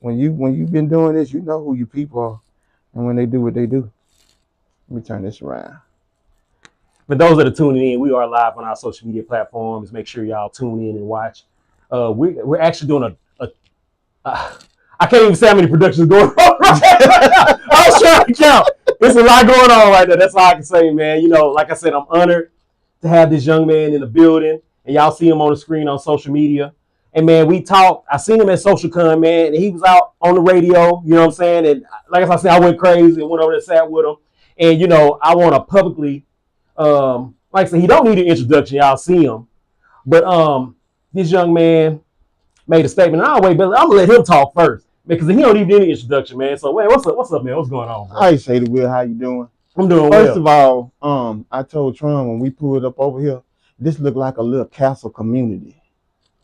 when you've been doing this, you know who your people are, and when they do what they do. Let me turn this around. For those that are tuning in, we are live on our social media platforms. Make sure y'all tune in and watch. We're actually doing I can't even say how many productions going on. I was trying to count. There's a lot going on right there. That's all I can say, man. You know, like I said, I'm honored to have this young man in the building, and y'all see him on the screen on social media. And man, we talked. I seen him at SocialCon, man, and he was out on the radio. You know what I'm saying? And like I said, I went crazy and went over there, sat with him. And you know, I want to publicly, like I said, he don't need an introduction. Y'all see him, but this young man made a statement. I'm gonna let him talk first because he don't need any introduction, man. So, wait, what's up, man? What's going on, bro? Hi, Shady Will. How you doing? I'm doing well. First of all, I told Tron when we pulled up over here, this looked like a little castle community.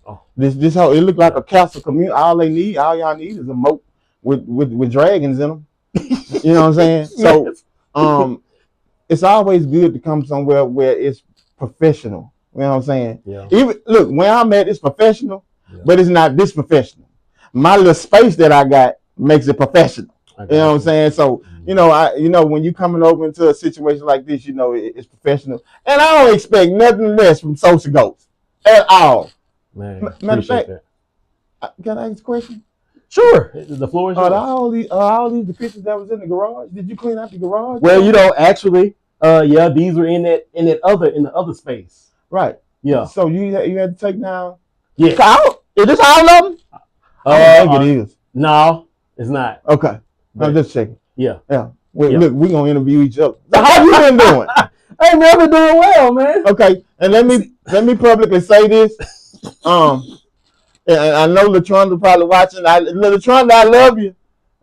Oh. This how it looked like a castle community. All y'all need is a moat with dragons in them. You know what I'm saying? So, it's always good to come somewhere where it's professional. You know what I'm saying? Yeah. Even look, where I'm at, it's professional, but it's not this professional. My little space that I got makes it professional. You know what I'm saying? So, you know, when you coming over into a situation like this, you know, it's professional. And I don't expect nothing less from SocialGoats at all. Man, matter of fact, can I ask a question? Sure. The floor is yours. All these the pictures that was in the garage. Did you clean out the garage? Well, you know, actually, yeah, these were in the other space. Right. Yeah. So you had to take down. Yeah. Is this all of them? I think it is. No, it's not. Okay. I'm just checking. Yeah. Yeah. Look, we're gonna interview each other. So how you been doing? Hey man, I've been doing well, man. Okay. And let me publicly say this. And I know LaTronda probably watching. LaTronda, I love you.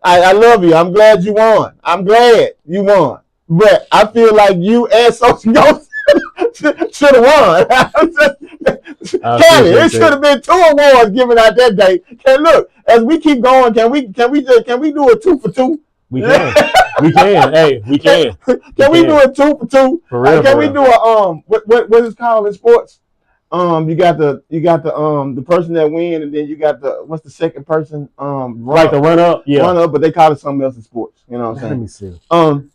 I love you. I'm glad you won. I'm glad you won. But I feel like you and SocialGoats should have won. Kelly, it should have been 2 awards given out that day. Look, as we keep going, can we do a 2 for 2? We can. We can. Hey, we can. Can we do a 2 for 2? For real, can we do a what is it called in sports? You got the person that win, and then you got what's the second person? Like the run up, yeah. Run up, but they call it something else in sports. You know what I'm saying? Let me see.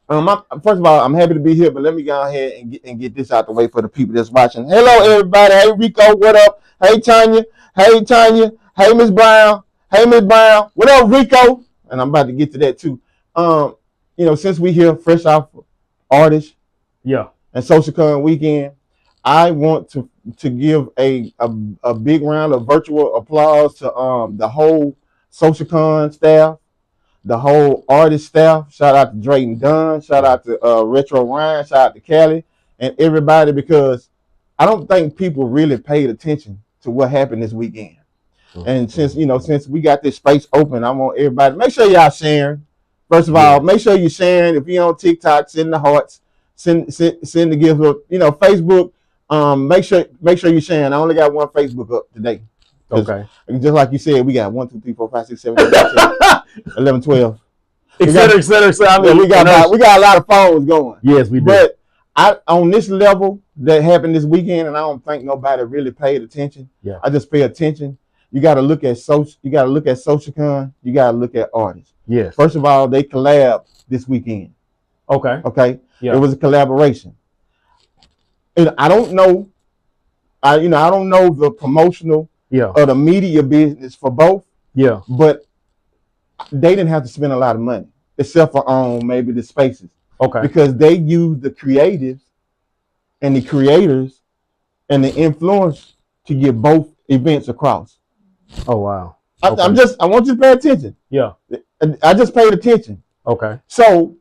First of all, I'm happy to be here, but let me go ahead and get this out the way for the people that's watching. Hello, everybody. Hey, Rico, what up? Hey, Tanya. Hey, Tanya. Hey, Miss Brown. Hey, Miss Brown. What up, Rico? And I'm about to get to that too. You know, since we here fresh off artists, yeah, and SocialCon weekend, I want to give a big round of virtual applause to the whole SocialCon staff, the whole artist staff. Shout out to Drayton Dunn, shout out to Retro Ryan, shout out to Cali and everybody, because I don't think people really paid attention to what happened this weekend. And since we got this space open, I want everybody, make sure y'all sharing. First of all, make sure you're sharing. If you're on TikTok, send the hearts, send the gifts. Facebook. Make sure you're sharing. I only got one Facebook up today. Okay. Just like you said, we got 1, 2, 3, 4, 5, 6, 7, 8, 9, 10, 11, 12. Etc. I mean, we got a lot of phones going. Yes, we do. But on this level that happened this weekend, and I don't think nobody really paid attention. Yeah. I just pay attention. You got to look at SocialCon. You got to look at artists. Yes. First of all, they collabed this weekend. Okay. Okay. Yeah. It was a collaboration. And I don't know. I don't know the promotional or the media business for both. Yeah. But they didn't have to spend a lot of money, except for maybe the spaces. Okay. Because they used the creatives and the creators and the influence to get both events across. Oh wow. Okay. I want you to pay attention. Yeah. I just paid attention. Okay. So,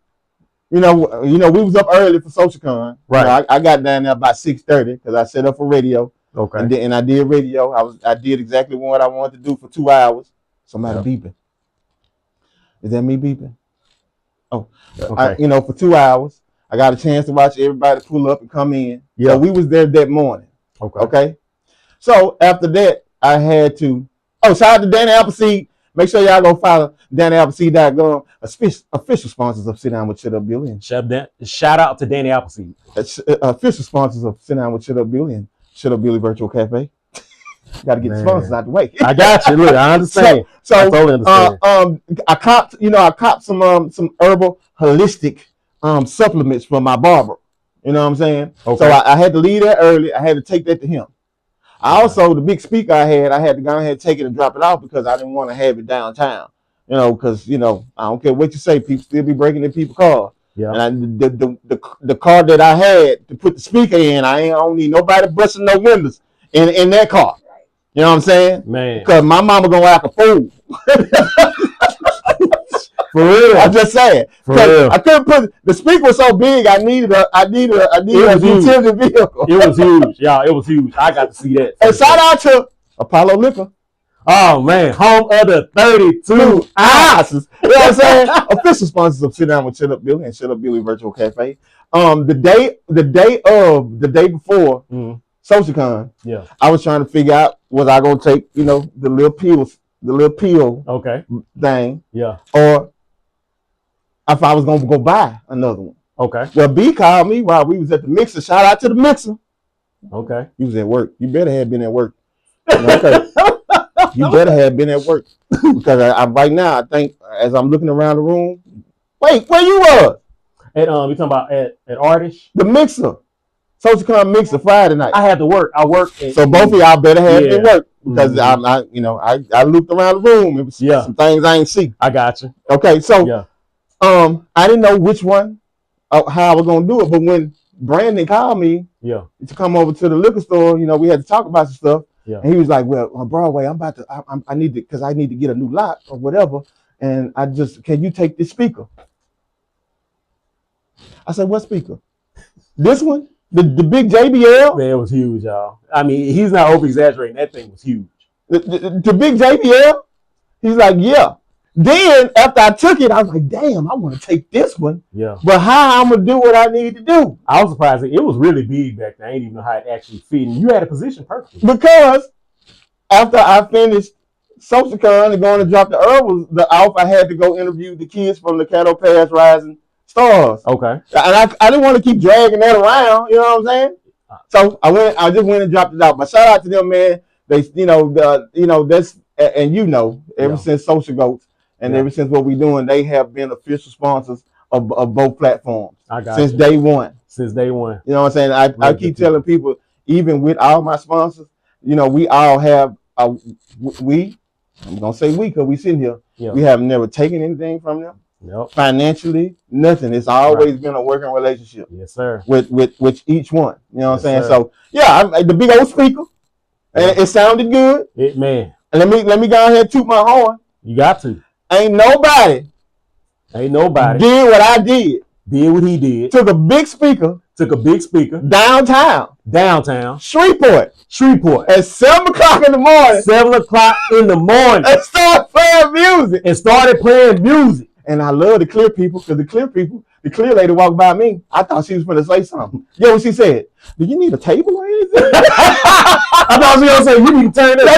we was up early for SocialCon. Right. I got down there about 6:30 because I set up for radio. Okay. And I did radio. I did exactly what I wanted to do for 2 hours. Somebody beeping. Is that me beeping? Oh, okay. For 2 hours, I got a chance to watch everybody pull up and come in. Yeah. So we was there that morning. Okay. Okay. So after that, I had to. Shout out to Danny Appleseed. Make sure y'all go follow DannyAppleseed.com. Official sponsors of Sit Down with Shut Up Billy. And shout out to Danny Appleseed. Official sponsors of Sit Down with Shut Up Billy and Shut Up Billy Virtual Cafe. Got to get the sponsors out the way. I got you. Look, I understand. So I totally understand. I copped some herbal holistic supplements from my barber. You know what I'm saying? Okay. So I had to leave that early. I had to take that to him. I also, the big speaker I had to go ahead and take it and drop it off because I didn't want to have it downtown. You know, because I don't care what you say, people still be breaking in people's cars. Yeah. And the car that I had to put the speaker in, I don't need nobody busting no windows in that car. You know what I'm saying? Man. Because my mama gonna act a fool. For real. I'm just saying. For real. I couldn't put the speaker was so big. I needed a utility vehicle. It was huge, y'all. It was huge. I got to see that. And shout out to Apollo Liquor. Oh man, home of the 32 ounces. You know what I'm saying? Official sponsors of Sit Down with Chill Up Billy and Chill Up Billy Virtual Cafe. The day before SocialCon, yeah, I was trying to figure out was I gonna take the little pill okay, thing, yeah, or if I was gonna go buy another one. Okay. Well, B called me while we was at the mixer. Shout out to the mixer. Okay. You was at work. You better have been at work. Okay. You better have been at work because I right now I think as I'm looking around the room. Wait, where you was? At you talking about at Artish? The mixer. SocialCon mixer Friday night. I had to work. I worked. So both of y'all better have been work because I looked around the room. It was some things I ain't see. I got you. Okay, so I didn't know which one, how I was gonna do it, but when Brandon called me, to come over to the liquor store, we had to talk about some stuff. Yeah. And he was like, well, on Broadway, I need to, because I need to get a new lot or whatever. And can you take this speaker? I said, what speaker? This one? The big JBL? Man, it was huge, y'all. I mean, he's not over-exaggerating. That thing was huge. The big JBL? He's like, yeah. Then, after I took it, I was like, damn, I want to take this one. Yeah. But how I'm going to do what I need to do? I was surprised. It was really big back then. I didn't even know how it actually fit. And you had a position perfectly. Because after I finished SocialCon and going to drop the herbals off, I had to go interview the kids from the Caddo Pass Rising Stars. Okay. And I didn't want to keep dragging that around, you know what I'm saying? So I just went and dropped it out. But shout out to them, man. They, that's, and ever since SocialGoats, and ever since what we're doing, they have been official sponsors of both platforms. Since day one. Since day one. You know what I'm saying? I keep telling people, even with all my sponsors, we all have, I'm going to say we because we sitting here. Yeah. We have never taken anything from them. Yep. Financially, nothing. It's always been a working relationship. Yes, sir. With each one. You know what I'm saying? Sir. So, the big old speaker, and it sounded good. Man. And let me go ahead and toot my horn. You got to. Ain't nobody did what I did. Did what he did. Took a big speaker. Downtown. Shreveport. At 7 o'clock in the morning. 7 o'clock in the morning. And started playing music. And I love the clear people because the clear lady walked by me. I thought she was going to say something. You know what she said? Do you need a table or anything? I thought she was going to say, you need to turn this.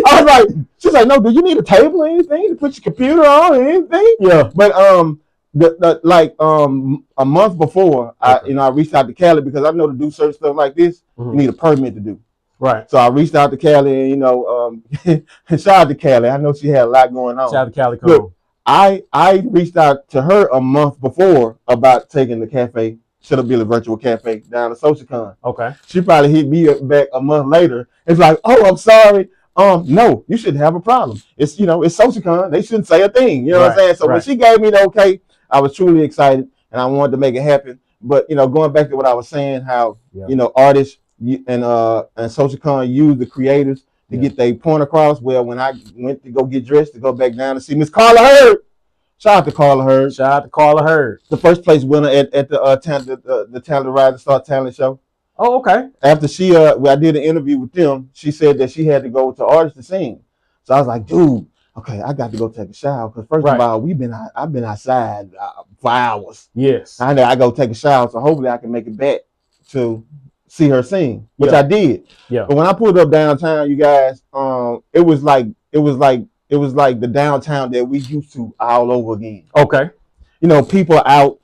I was like, she's like, no, do you need a table or anything to put your computer on or anything? Yeah. But a month before, I reached out to Cali because I know to do certain stuff like this, you need a permit to do. Right. So I reached out to Cali and, shout out to Cali. I know she had a lot going on. Shout out to Cali. Look, I reached out to her a month before about taking the cafe, Shut Up Billy Virtual Cafe, down to SocialCon. Okay. She probably hit me back a month later. It's like, oh, I'm sorry. No, you shouldn't have a problem. It's, it's SocialCon. They shouldn't say a thing. You know what I'm saying? So when she gave me the okay, I was truly excited and I wanted to make it happen. But, going back to what I was saying, how, artists and SocialCon use the creators to get their point across. Well, when I went to go get dressed to go back down to see Miss Carla Hurd, shout out to Carla Hurd. The first place winner at the Talent Rising Star Talent Show. Oh, okay. After I did an interview with them, she said that she had to go to artists to sing. So I was like, dude, okay, I got to go take a shower because first of all, I've been outside for hours. Yes. I go take a shower, so hopefully I can make it back to see her sing, which I did. Yeah. But when I pulled up downtown, you guys, it was like the downtown that we used to all over again. Okay. People out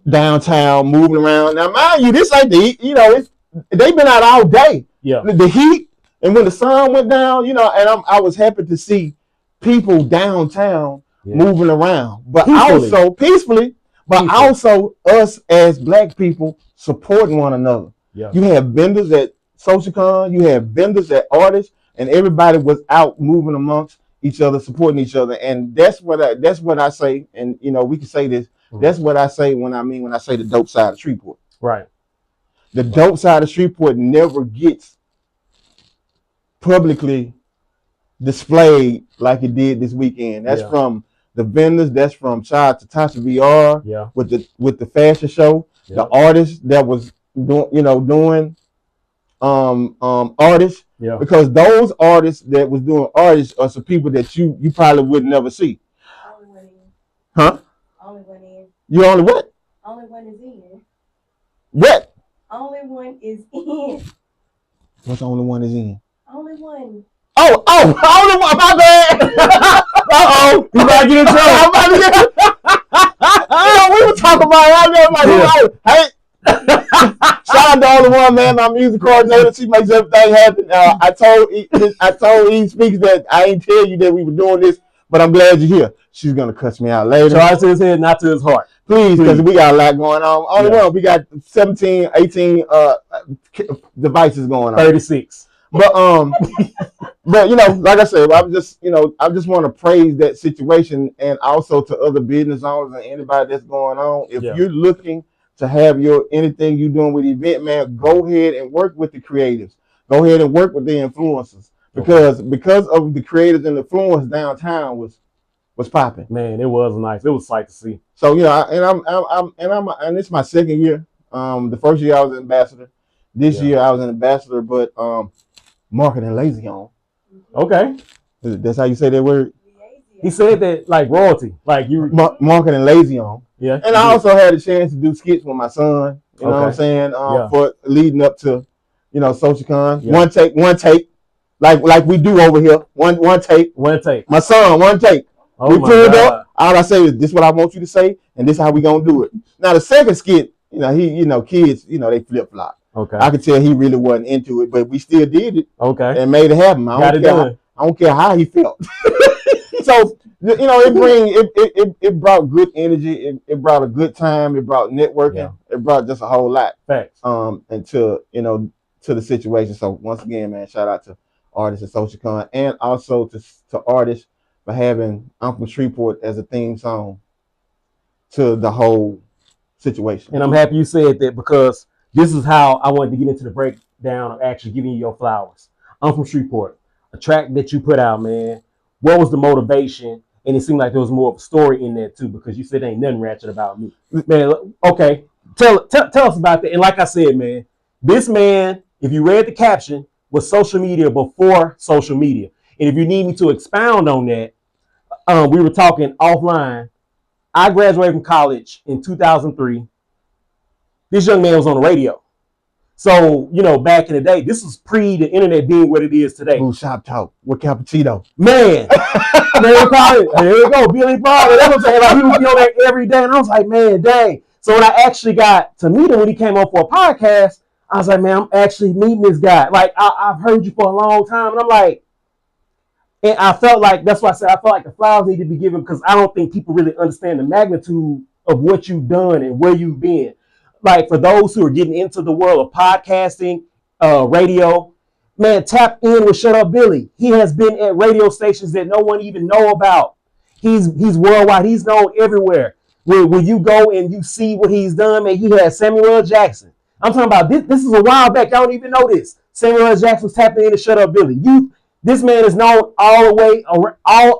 downtown moving around. Now, mind you, this ain't they've been out all day. Yeah. The heat, and when the sun went down, and I was happy to see people downtown moving around, but Peacefully. also peacefully, but Peacefully. also us as Black people supporting one another. Yeah. You have vendors at SocialCon, you have vendors at artists, and everybody was out moving amongst each other, supporting each other, and that's what I say. And we can say this. That's what I say when I say the dope side of Shreveport. Right. The dope side of Shreveport never gets publicly displayed like it did this weekend. That's from the vendors. That's from shout out to Tasha VR with the fashion show. The artists that was doing artists. Yeah. Because those artists that was doing artists are some people that you probably would never see. Only one in. Huh? Only one in. You only what? Only one is in. What? Only one is in. What's the only one is in? Only one. Oh, only one. My bad. You might get in trouble. We were talking about it. Hey. Shout out to all the one, man. My music coordinator, she makes everything happen. I told E Speaks that I ain't tell you that we were doing this, but I'm glad you're here. She's gonna cuss me out later. Try to his head, not to his heart. Please, because we got a lot going on. Only one, we got 17, 18 devices going on. 36. But like I said, I just want to praise that situation, and also to other business owners and anybody that's going on. If you're looking to have anything you're doing with event, man, go ahead and work with the creatives. Go ahead and work with the influencers, because of the creators and influence, downtown was popping. Man, it was nice. It was sight to see. So and it's my second year. The first year I was an ambassador. This year I was an ambassador, but marketing lazy on. Okay. That's how you say that word? He said that like royalty. Like you marketing lazy on. Yeah. And I also had a chance to do skits with my son. You know what I'm saying? For leading up to, SocialCon. Yeah. One take. Like we do over here. One take. One take. My son, one take. We pulled up. All I say is this is what I want you to say, and this is how we gonna do it. Now the second skit, kids, they flip flop. Okay. I could tell he really wasn't into it, but we still did it. Okay. And made it happen. I don't care how he felt. So it brought good energy. It brought a good time. It brought networking. Yeah. It brought just a whole lot. Facts. And to the situation. So once again, man, shout out to artists at SocialCon, and also to artists for having I'm from Shreveport as a theme song to the whole situation. And I'm happy you said that, because this is how I wanted to get into the breakdown of actually giving you your flowers. I'm from Shreveport. A track that you put out, man. What was the motivation? And it seemed like there was more of a story in there too, because you said ain't nothing ratchet about me. Man, okay. Tell us about that. And like I said, man, this man, if you read the caption, was social media before social media. And if you need me to expound on that, we were talking offline. I graduated from college in 2003. This young man was on the radio. So, back in the day, this was pre the internet being what it is today. Blue Shop Talk with Cappuccino. Man. Here we go, Billy Bob. That's what I'm saying. Like, he would be on there every day. And I was like, man, dang. So when I actually got to meet him when he came on for a podcast, I was like, man, I'm actually meeting this guy. Like, I've heard you for a long time. And I'm like, and I felt like, that's why I said I felt like the flowers need to be given, because I don't think people really understand the magnitude of what you've done and where you've been. Like, for those who are getting into the world of podcasting, radio, man, tap in with Shut Up Billy. He has been at radio stations that no one even know about. He's worldwide. He's known everywhere. When you go and you see what he's done, man, he has Samuel L. Jackson. I'm talking about this. This is a while back. Y'all don't even know this. Samuel L. Jackson's tapping in to Shut Up Billy. This man is known all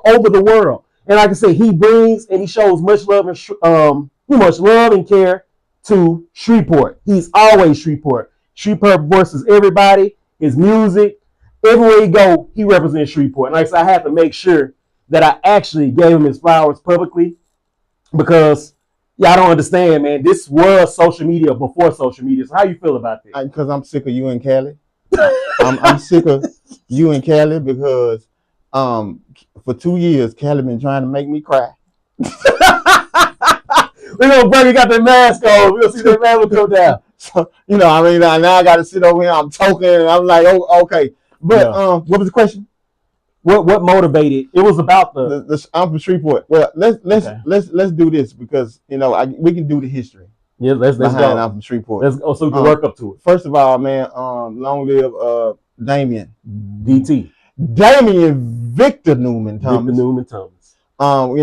over the world. And like I said, he brings and he shows much love and care to Shreveport. He's always Shreveport. Shreveport voices everybody. His music, everywhere he go, he represents Shreveport. And like I said, I had to make sure that I actually gave him his flowers publicly, because y'all don't understand, man. This was social media before social media. So how you feel about this? Because I'm sick of you and Cali. I'm sick of you and Cali, because for 2 years, Cali been trying to make me cry. We're gonna bring, he got the mask on. We'll see that mask will come down. So, I mean, now I got to sit over here. I'm talking, and I'm like, oh, okay. But what was the question? What motivated? It was about I'm from Shreveport. Well, let's do this because we can do the history. Yeah, let's go. I'm from Shreveport. Let's go so we can work up to it. First of all, man, long live Damien. DT. Damien Victor Newman Thomas. Victor Newman Thomas.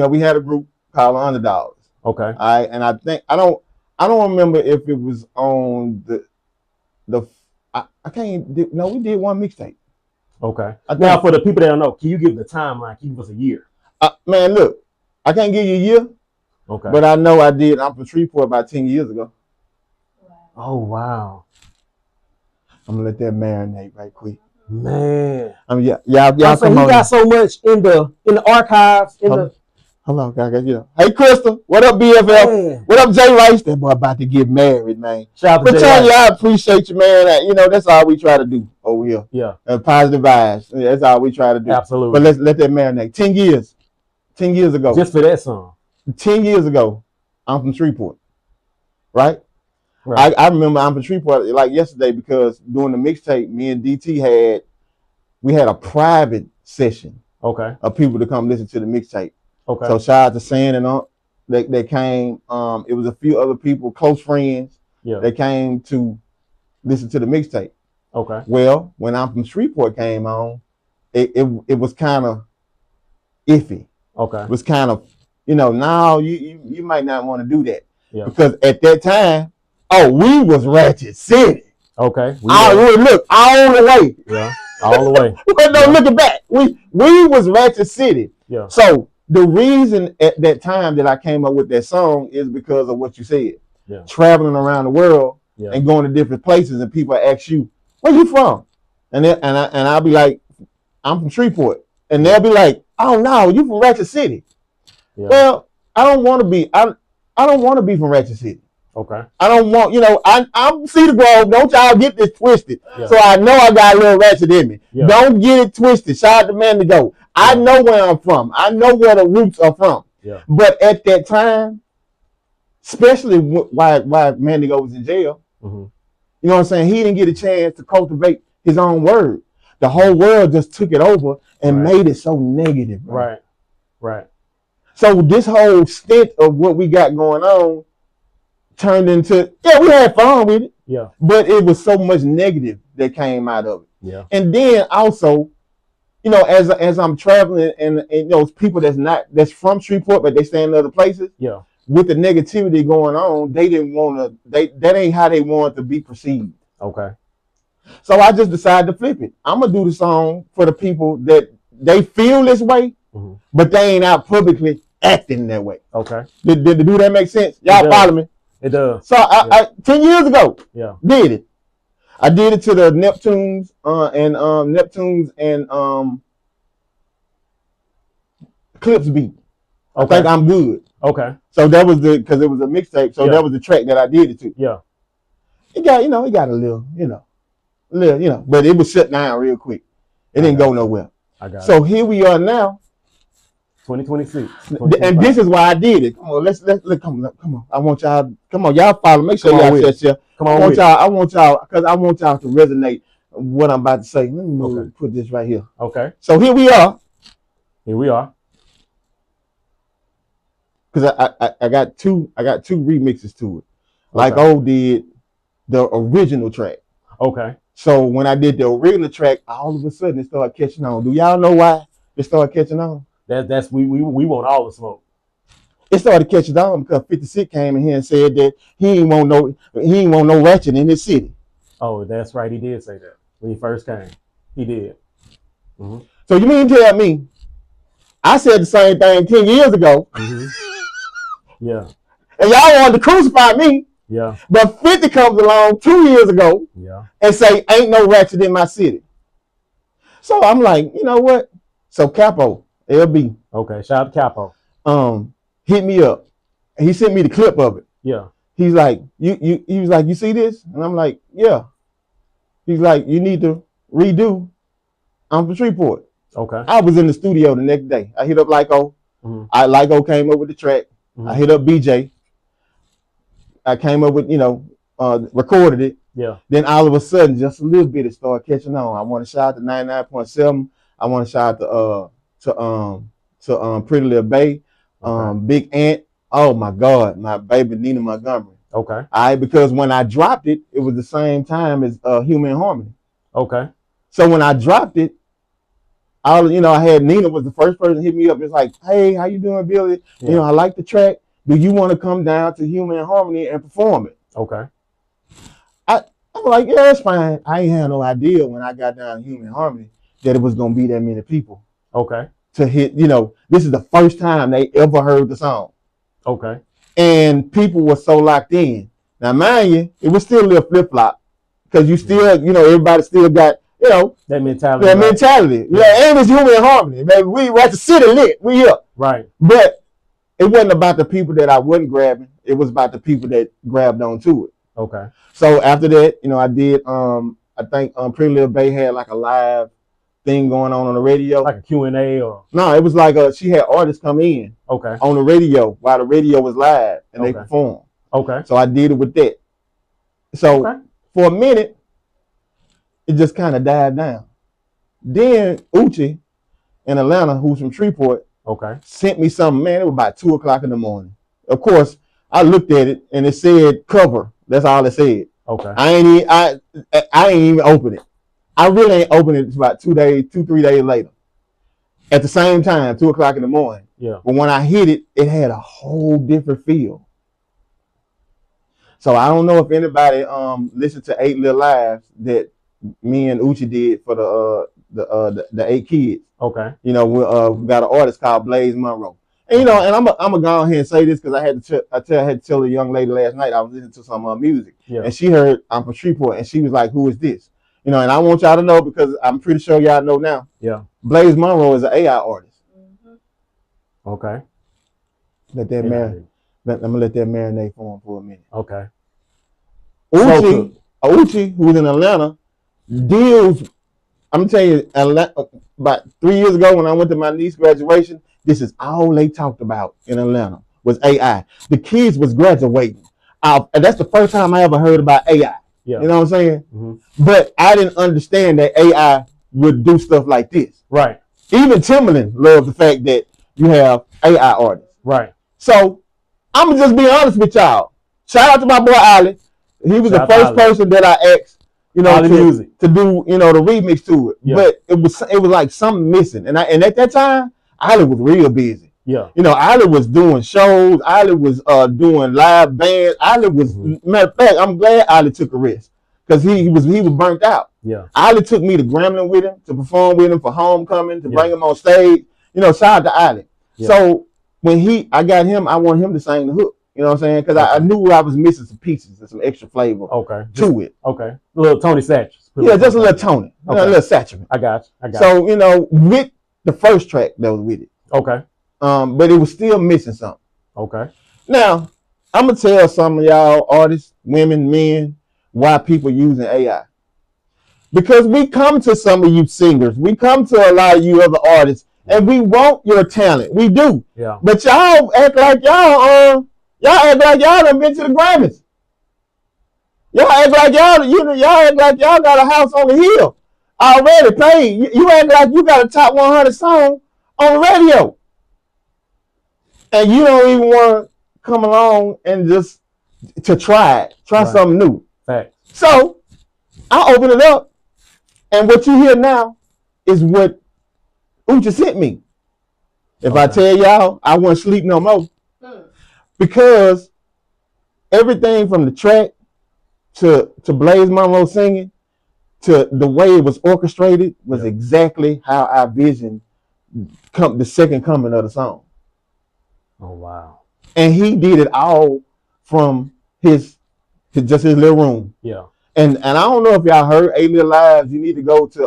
We had a group called Underdogs. Okay. All right, and I think I don't remember if it was on I can't. No, we did one mixtape. Okay. Now, for the people that don't know, can you give the timeline? Can you give us a year? Man, look, I can't give you a year. Okay. But I know I did. I'm from Shreveport about 10 years ago. Oh, wow. I'm going to let that marinate right quick. Man. Y'all come on. He got so much in the archives. Hold on, guys. Hey, Crystal. What up, BFF? Man. What up, Jay Rice? That boy about to get married, man. Shout out to Jay Rice. I appreciate you, man. That's all we try to do over here. Yeah. Positive vibes. That's all we try to do. Absolutely. But let's let that marinate. 10 years. 10 years ago. Just for that song. 10 years ago, I'm from Shreveport. Right? I remember I'm from Shreveport like yesterday because during the mixtape, me and DT we had a private session. Okay. Of people to come listen to the mixtape. Okay. So shout out to San and they came. It was a few other people, close friends. Yeah. That came to listen to the mixtape. Okay. Well, when I'm from Shreveport came on, it was kind of iffy. Okay. It was kind of, now you might not want to do that. Yeah. Because at that time, we was Ratchet City. Okay. Look, all the way. Yeah. All the way. Looking back. We was Ratchet City. Yeah. So the reason at that time that I came up with that song is because of what you said. Yeah. Traveling around the world and going to different places, and people ask you, "Where you from?" And I'll be like, "I'm from Shreveport," and they'll be like, "Oh no, you from Ratchet City." Yeah. Well, I don't want to be. I don't want to be from Ratchet City. Okay. I don't want. I'm Cedar Grove. Don't y'all get this twisted. Yeah. So I know I got a little ratchet in me. Yeah. Don't get it twisted. Shout out to Mandigo. I know where I'm from. I know where the roots are from. Yeah. But at that time, especially why Mandigo was in jail, you know what I'm saying? He didn't get a chance to cultivate his own word. The whole world just took it over and made it so negative. Bro. Right. So this whole stint of what we got going on turned into, we had fun with it. Yeah. But it was so much negative that came out of it. Yeah. And then also, as I'm traveling and people that's from Shreveport, but they stay in other places. Yeah. With the negativity going on, they didn't want to, that ain't how they want to be perceived. Okay. So I just decided to flip it. I'm going to do the song for the people that they feel this way, but they ain't out publicly acting that way. Okay. Did that make sense? Y'all follow me? It does. So I 10 years ago, did it. I did it to the Neptunes and Clips beat. I think I'm good. Okay. So that was because it was a mixtape. So that was the track that I did it to. Yeah. It got a little, but it was shut down real quick. It didn't go nowhere. I got so here we are now. 2026. And this is why I did it. Come on, let's come on. I want y'all. Come on, y'all follow. Make sure y'all share. Come on, I want y'all because I want y'all to resonate what I'm about to say. Let me put this right here. Okay. So here we are. Because I got two remixes to it. Like did the original track. Okay. So when I did the original track, all of a sudden it started catching on. Do y'all know why it started catching on? That's we want all the smoke. It started catching on because 50 Cent came in here and said that he ain't want no ratchet in his city. Oh, that's right. He did say that when he first came. He did. Mm-hmm. So you mean tell me I said the same thing 10 years ago? Yeah. And y'all wanted to crucify me. Yeah. But 50 comes along 2 years ago. Yeah. And say ain't no ratchet in my city. So I'm like, you know what? So Capo, LB. Okay, shout out to Capo. Hit me up. And he sent me the clip of it. Yeah. He's like, he was like, you see this? And I'm like, yeah. He's like, you need to redo I'm from Shreveport. Okay. I was in the studio the next day. I hit up Lyco. Lyco came up with the track. I hit up BJ. I came up with, recorded it. Yeah. Then all of a sudden, just a little bit, it started catching on. I want to shout out to 99.7. I want to shout out to Pretty Little Bay, Big Ant. Oh my God, my baby Nina Montgomery. Okay. All right, because when I dropped it, it was the same time as Human Harmony. Okay. So when I dropped it, I had Nina was the first person to hit me up. It's like, hey, how you doing, Billy? Yeah. I like the track. Do you want to come down to Human Harmony and perform it? Okay. I'm like, yeah, it's fine. I ain't had no idea when I got down to Human Harmony that it was gonna be that many people. Okay. To hit, this is the first time they ever heard the song. Okay. And people were so locked in. Now, mind you, it was still a little flip flop because you still, everybody still got, that mentality. That mentality. Yeah, and it's Human Harmony. Baby, we at the city lit. We here. Right. But it wasn't about the people that I wasn't grabbing. It was about the people that grabbed onto it. Okay. So after that, I did. I think Pretty Little Bay had like a live thing going on the radio, like a Q&A or no, it was like she had artists come in on the radio while the radio was live and they performed. Okay. So I did it with that. So for a minute, it just kind of died down. Then Uchi in Atlanta, who's from Shreveport, sent me something. Man, it was about 2:00 in the morning. Of course, I looked at it and it said cover. That's all it said. Okay. I ain't even open it. I really ain't opened it until about 2-3 days later. At the same time, 2:00 in the morning. Yeah. But when I hit it, it had a whole different feel. So I don't know if anybody listened to 8 Little Lives that me and Uchi did for the 8 kids. Okay. We got an artist called Blaze Monroe. And and I'm gonna go ahead and say this because I had to tell a young lady last night I was listening to some music. Yeah. And she heard I'm from Shreveport and she was like, "Who is this?" And I want y'all to know because I'm pretty sure y'all know now. Yeah. Blaze Monroe is an AI artist. Mm-hmm. Okay. Let that I'm gonna let that marinate for him for a minute. Okay. Uchi, who's in Atlanta, deals. I'm gonna tell you, about 3 years ago when I went to my niece's graduation, this is all they talked about in Atlanta was AI. The kids was graduating. And that's the first time I ever heard about AI. Yeah. You know what I'm saying? Mm-hmm. But I didn't understand that AI would do stuff like this. Right. Even Timberland loved the fact that you have AI artists. Right. So I'm gonna just be honest with y'all. Shout out to my boy Ali. He was the first person that I asked, to do, the remix to it. Yeah. But it was like something missing. And at that time, Ali was real busy. Yeah. Ali was doing shows. Ali was doing live bands. Ali was matter of fact, I'm glad Ali took a risk because he was burnt out. Yeah. Ali took me to Grambling with him to perform with him for homecoming to bring him on stage. Shout out to Ali. Yeah. So when I got him, I want him to sing the hook. You know what I'm saying? Because I knew I was missing some pieces and some extra flavor to it. Okay. A little Tony Satchel. Yeah, just a little Tony. A little Satchel. I got you. So, with the first track that was with it. Okay. But it was still missing something. Okay. Now, I'm going to tell some of y'all artists, women, men, why people using AI. Because we come to some of you singers. We come to a lot of you other artists. And we want your talent. We do. Yeah. But y'all act like y'all done been to the Grammys. Y'all act like y'all got a house on the hill already paid. You act like you got a top 100 song on the radio. And you don't even want to come along and just to try something new. Right. So I open it up, and what you hear now is what Ucha sent me. If I tell y'all, I won't sleep no more. Because everything from the track to Blaze Monroe singing to the way it was orchestrated was exactly how I visioned the second coming of the song. Oh wow! And he did it all from his little room. Yeah. And I don't know if y'all heard 8 Little Lives. You need to go to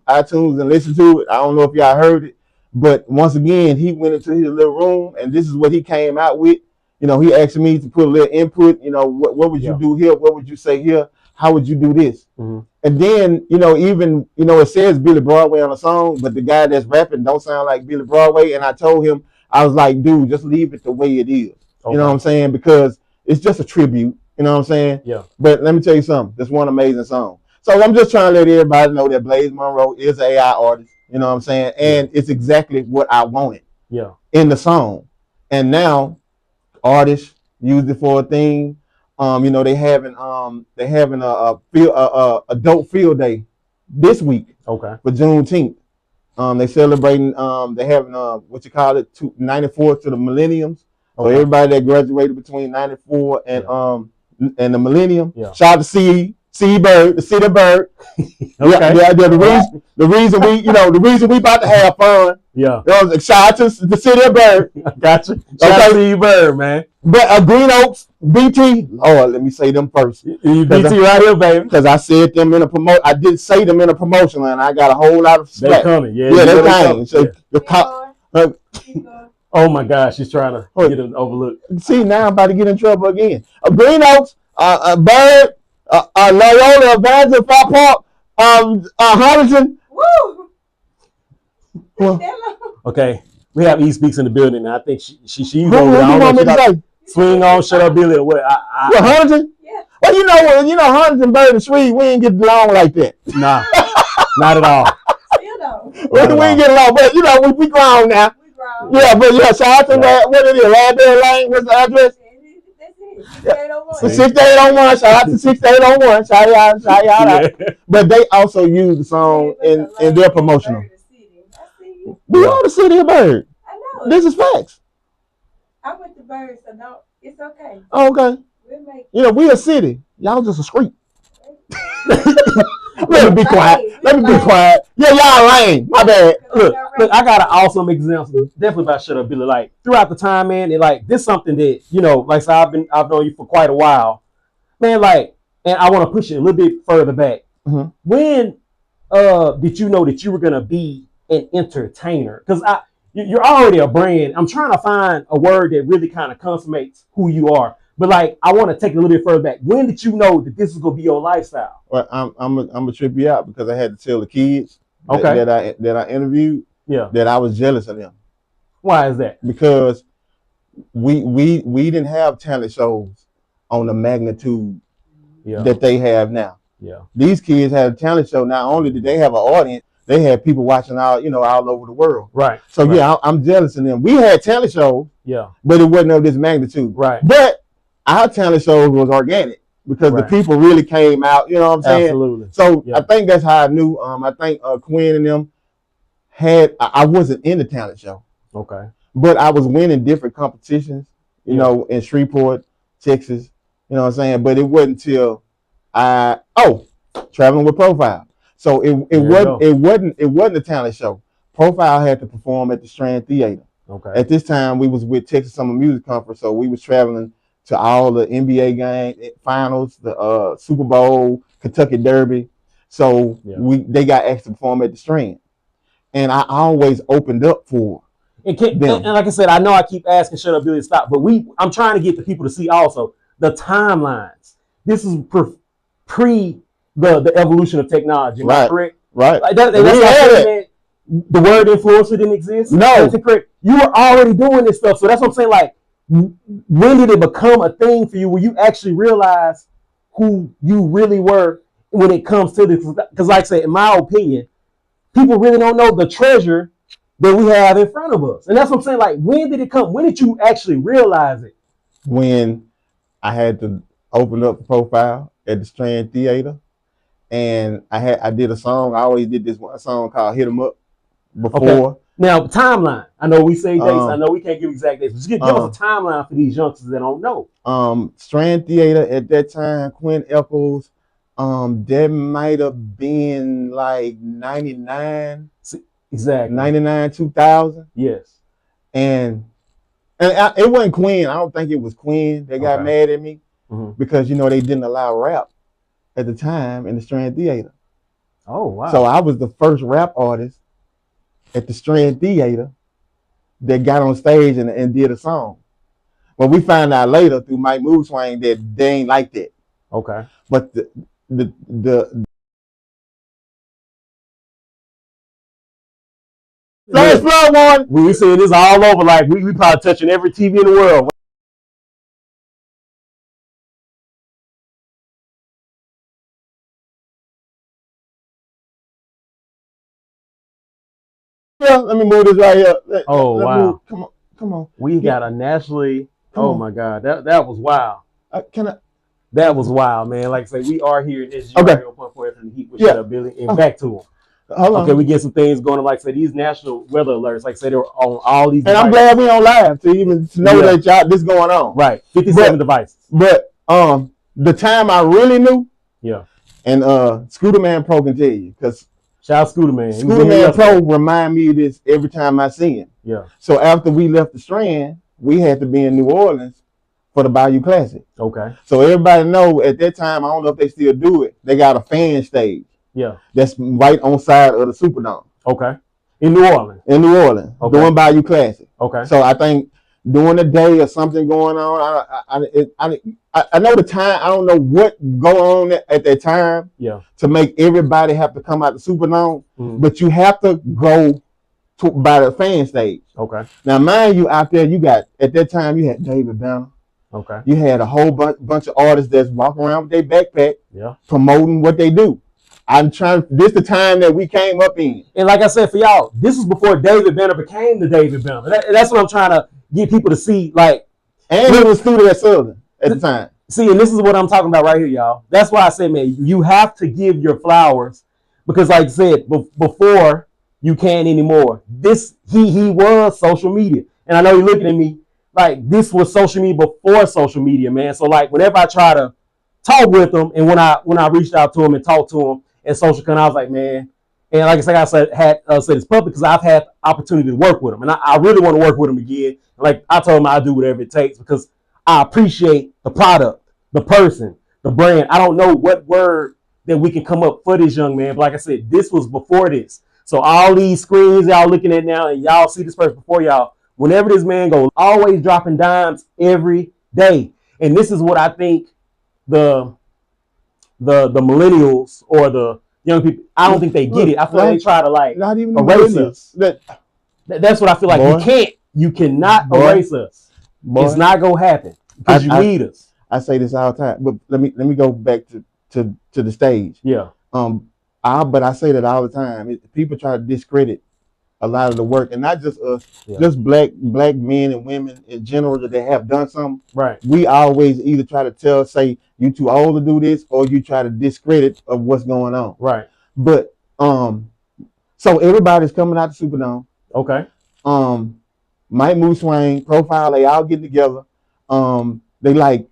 iTunes and listen to it. I don't know if y'all heard it, but once again, he went into his little room, and this is what he came out with. He asked me to put a little input. What would you do here? What would you say here? How would you do this? Mm-hmm. And then, even, it says Billy Broadway on the song, but the guy that's rapping don't sound like Billy Broadway. And I told him, I was like, dude, just leave it the way it is. Okay. You know what I'm saying? Because it's just a tribute. You know what I'm saying? Yeah. But let me tell you something. That's one amazing song. So I'm just trying to let everybody know that Blaze Monroe is an AI artist. You know what I'm saying? And it's exactly what I wanted in the song. And now artists use it for a thing. They having a dope field day this week Okay. for Juneteenth. They celebrating. They having 94 to the millenniums. So everybody that graduated between 94 and the millennium. Yeah. Shout out to C Bird, the City Bird. Okay. Yeah. The reason we about to have fun. Yeah. Shout out to the City of Bird. Gotcha. Shout out to you, Bird, man. But Green Oaks, BT. Oh, let me say them first. You BT right here, baby. Because I said them in a promotion. I did say them in a promotion, and I got a whole lot of slack. They coming, yeah. Yeah, they coming. So oh my gosh, she's trying to get it overlooked. See, now I'm about to get in trouble again. Green Oaks, Bird, Loyola, Evangelist, Park, Huntington. Woo! Well, okay, we have E Speaks in the building, and I think she's over who there. you want me to say? Swing on, shut up, Billy. Or what? Huntington? Yeah. Well, Huntington, Bird, and Sweet, we ain't get along like that. Nah, not at all. Still though. We ain't get along, but we grown now. We grown. Yeah, but shout out to what it is, Radbury Lane. What's the address? That's it. 6801. Shout out to 6801. Shout y'all out. But they also use the song in their promotional. We are the City of Bird. I know. This is facts. I went to Bird, so no, it's okay. Okay. We'll make we a city. Y'all just a street. Let me be quiet. Yeah, y'all lame. My bad. Look, I got an awesome example, definitely about Shut Up Billy. Like throughout the time, man, this something that like so I've known you for quite a while, man. Like, and I want to push it a little bit further back. Mm-hmm. When did you know that you were gonna be an entertainer? Because you're already a brand. I'm trying to find a word that really kind of consummates who you are. But like, I want to take it a little bit further back. When did you know that this was gonna be your lifestyle? Well, I'm gonna trip you out because I had to tell the kids that I interviewed that I was jealous of them. Why is that? Because we didn't have talent shows on the magnitude that they have now. Yeah. These kids had a talent show. Not only did they have an audience, they had people watching all over the world. Right. So yeah, I'm jealous of them. We had talent shows. Yeah. But it wasn't of this magnitude. Right. But our talent shows was organic because the people really came out. You know what I'm saying? Absolutely. So I think that's how I knew. I think Quinn and them I wasn't in the talent show. Okay. But I was winning different competitions, in Shreveport, Texas. You know what I'm saying? But it wasn't until traveling with Profile. So it wasn't a talent show. Profile had to perform at the Strand Theater. Okay. At this time, we was with Texas Summer Music Conference, so we was traveling to all the NBA games, finals, the Super Bowl, Kentucky Derby. So they got asked to perform at the Strand, and I always opened up for them. And like I said, I know I keep asking Shut Up Billy to stop, but I'm trying to get the people to see also the timelines. This is pre the evolution of technology. Am I correct? Right. Like that's why the word influencer didn't exist. No. That's correct. You were already doing this stuff, so that's what I'm saying. Like, when did it become a thing for you where you actually realize who you really were when it comes to this? Because like I said, in my opinion, people really don't know the treasure that we have in front of us. And that's what I'm saying. Like, when did it come? When did you actually realize it? When I had to open up the Profile at the Strand Theater, and I did a song. I always did this one song called "Hit 'Em Up" before. Okay. Now, timeline. I know we say dates. I know we can't give exact dates. But just give us a timeline for these youngsters that don't know. Strand Theater at that time, Quinn Echols, that might have been like 99. Exactly. 99, 2000. Yes. And it wasn't Quinn. I don't think it was Quinn that got mad at me because, they didn't allow rap at the time in the Strand Theater. Oh, wow. So I was the first rap artist at the Strand Theater that got on stage and did a song. But we found out later through Mike Mooswang that they ain't like that. Okay. But the Flash Flood one. We see this all over. Like we probably touching every TV in the world. Let me move this right here. Wow. Move. Come on. We got a nationally. Come on. My God, that was wild. Can I? That was wild, man. Like I say, we are here in SGR Okay. on Point 4 from the Heat with Shady Will and back to them. Hold on. Okay, we get some things going on. Like I said, these national weather alerts, like I said, they were on all these. And devices. I'm glad we on live to even know that y'all this going on. Right, 57 devices. But the time I really knew. Yeah. And Scooter Man Pro can tell you, because shout out Scooter Man. Scooter Man Pro remind me of this every time I see him. Yeah. So after we left the Strand, we had to be in New Orleans for the Bayou Classic. Okay. So everybody know at that time, I don't know if they still do it, they got a fan stage. Yeah. That's right on side of the Superdome. Okay. In New Orleans. Okay. Doing Bayou Classic. Okay. So I think during the day or something going on, I know the time. I don't know what go on at that time. Yeah. To make everybody have to come out the Superdome, but you have to go by the fan stage. Okay. Now, mind you, out there, you got at that time you had David Banner. Okay. You had a whole bunch of artists that's walking around with their backpack, promoting what they do. This the time that we came up in. And like I said, for y'all, this was before David Banner became the David Banner. That's what I'm trying to get people to see. Like, and he was student at Southern at the time. See, and this is what I'm talking about right here, y'all. That's why I say, man, you have to give your flowers because, like I said, before you can't anymore. This he was social media, and I know you're looking at me like this was social media before social media, man. So like whenever I try to talk with him, and when I reached out to him and talked to him at SocialCon, I was like, man, and like I said, said it's public because I've had opportunity to work with him, and I really want to work with him again. Like I told him, I'll do whatever it takes because I appreciate the product, the person, the brand. I don't know what word that we can come up for this young man, but like I said, this was before this. So all these screens y'all looking at now, and y'all see this person before y'all. Whenever this man goes, always dropping dimes every day, and this is what I think the millennials or the young people. I don't think they get it. I feel like they try to like not even erase us. That's what I feel like. Boy. You cannot erase us. Boy. It's not gonna happen because you need us. I say this all the time, but let me go back to the stage. Yeah. But I say that all the time. People try to discredit a lot of the work, and not just us, just black men and women in general that they have done something. Right. We always either try to say you too old to do this, or you try to discredit of what's going on. Right. But so everybody's coming out the Superdome. Okay. Mike Moose Swain, Profile, they all get together. They like,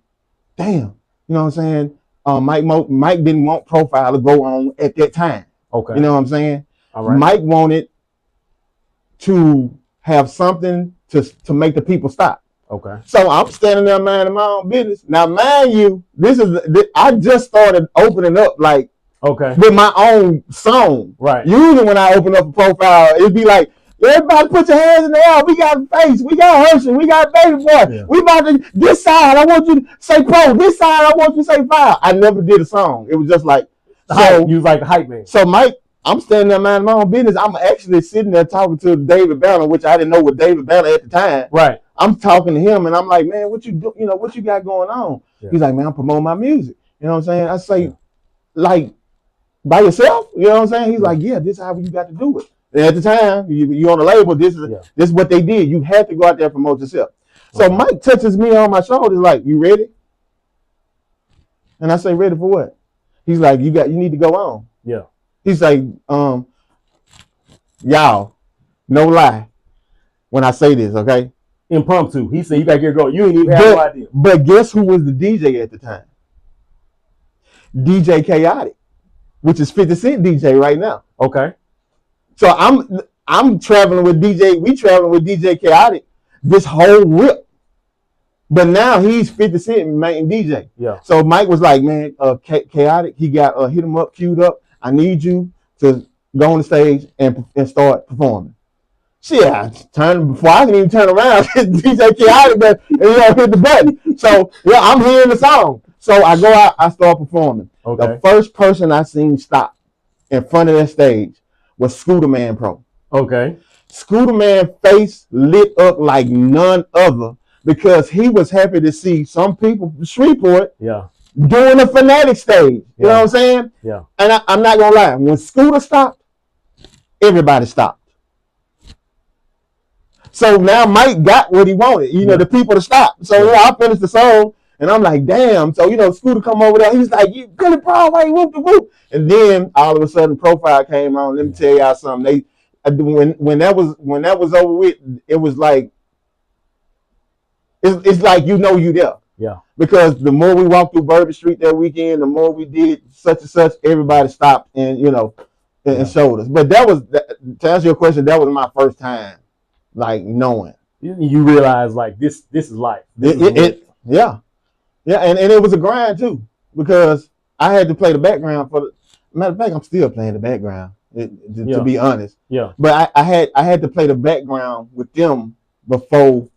damn, you know what I'm saying? Mike didn't want Profile to go on at that time. Okay. You know what I'm saying? All right. Mike wanted to have something to make the people stop. Okay. So I'm standing there minding my own business. Now, mind you, I just started opening up like with my own song. Right. Usually when I open up a profile, it'd be like, everybody put your hands in the air. We got Face. We got Herschel. We got Baby Boy. Yeah. We about to, this side, I want you to say pro. This side, I want you to say foul. I never did a song. It was just like, you was like the hype man. So Mike, I'm standing there minding my own business. I'm actually sitting there talking to David Banner, which I didn't know was David Banner at the time. Right. I'm talking to him and I'm like, man, what you do? You know, what you got going on? Yeah. He's like, man, I'm promoting my music. You know what I'm saying? I say, like, by yourself? You know what I'm saying? He's like, yeah, this is how you got to do it. And at the time, you on the label, this is what they did. You had to go out there and promote yourself. So Mike touches me on my shoulder, like, you ready? And I say, ready for what? He's like, you need to go on. Yeah. He's like, y'all, no lie, when I say this, okay? Impromptu. He said, you got to go. You ain't even have no idea. But guess who was the DJ at the time? DJ Chaotic, which is 50 Cent DJ right now. Okay. So I'm traveling with DJ. We traveling with DJ Chaotic this whole rip. But now he's 50 Cent main DJ. Yeah. So Mike was like, man, Chaotic, he got hit him up, queued up. I need you to go on the stage and start performing. Shit, before I can even turn around, DJ Chaotic, but hit the button. So yeah, I'm hearing the song. So I go out, I start performing. Okay. The first person I seen stop in front of that stage was Scooter Man Pro. Okay. Scooter Man face lit up like none other because he was happy to see some people from Shreveport doing the Fanatic stage. You know what I'm saying? Yeah. And I'm not gonna lie, when Scooter stopped, everybody stopped. So now Mike got what he wanted, the people to stop. So I finished the song and I'm like, damn. So, Scooter come over there. He's like, you Billy Broadway, whoop the whoop. And then all of a sudden Profile came on. Let me tell y'all something. When that was over with, it was like, it's like you there. Yeah. Because the more we walked through Bourbon Street that weekend, the more we did such and such, everybody stopped and and showed us. But to answer your question, that was my first time, like knowing. You realize like this is life. Yeah, and it was a grind too, because I had to play the background for. Matter of fact, I'm still playing the background to be honest. Yeah. But I had to play the background with them before.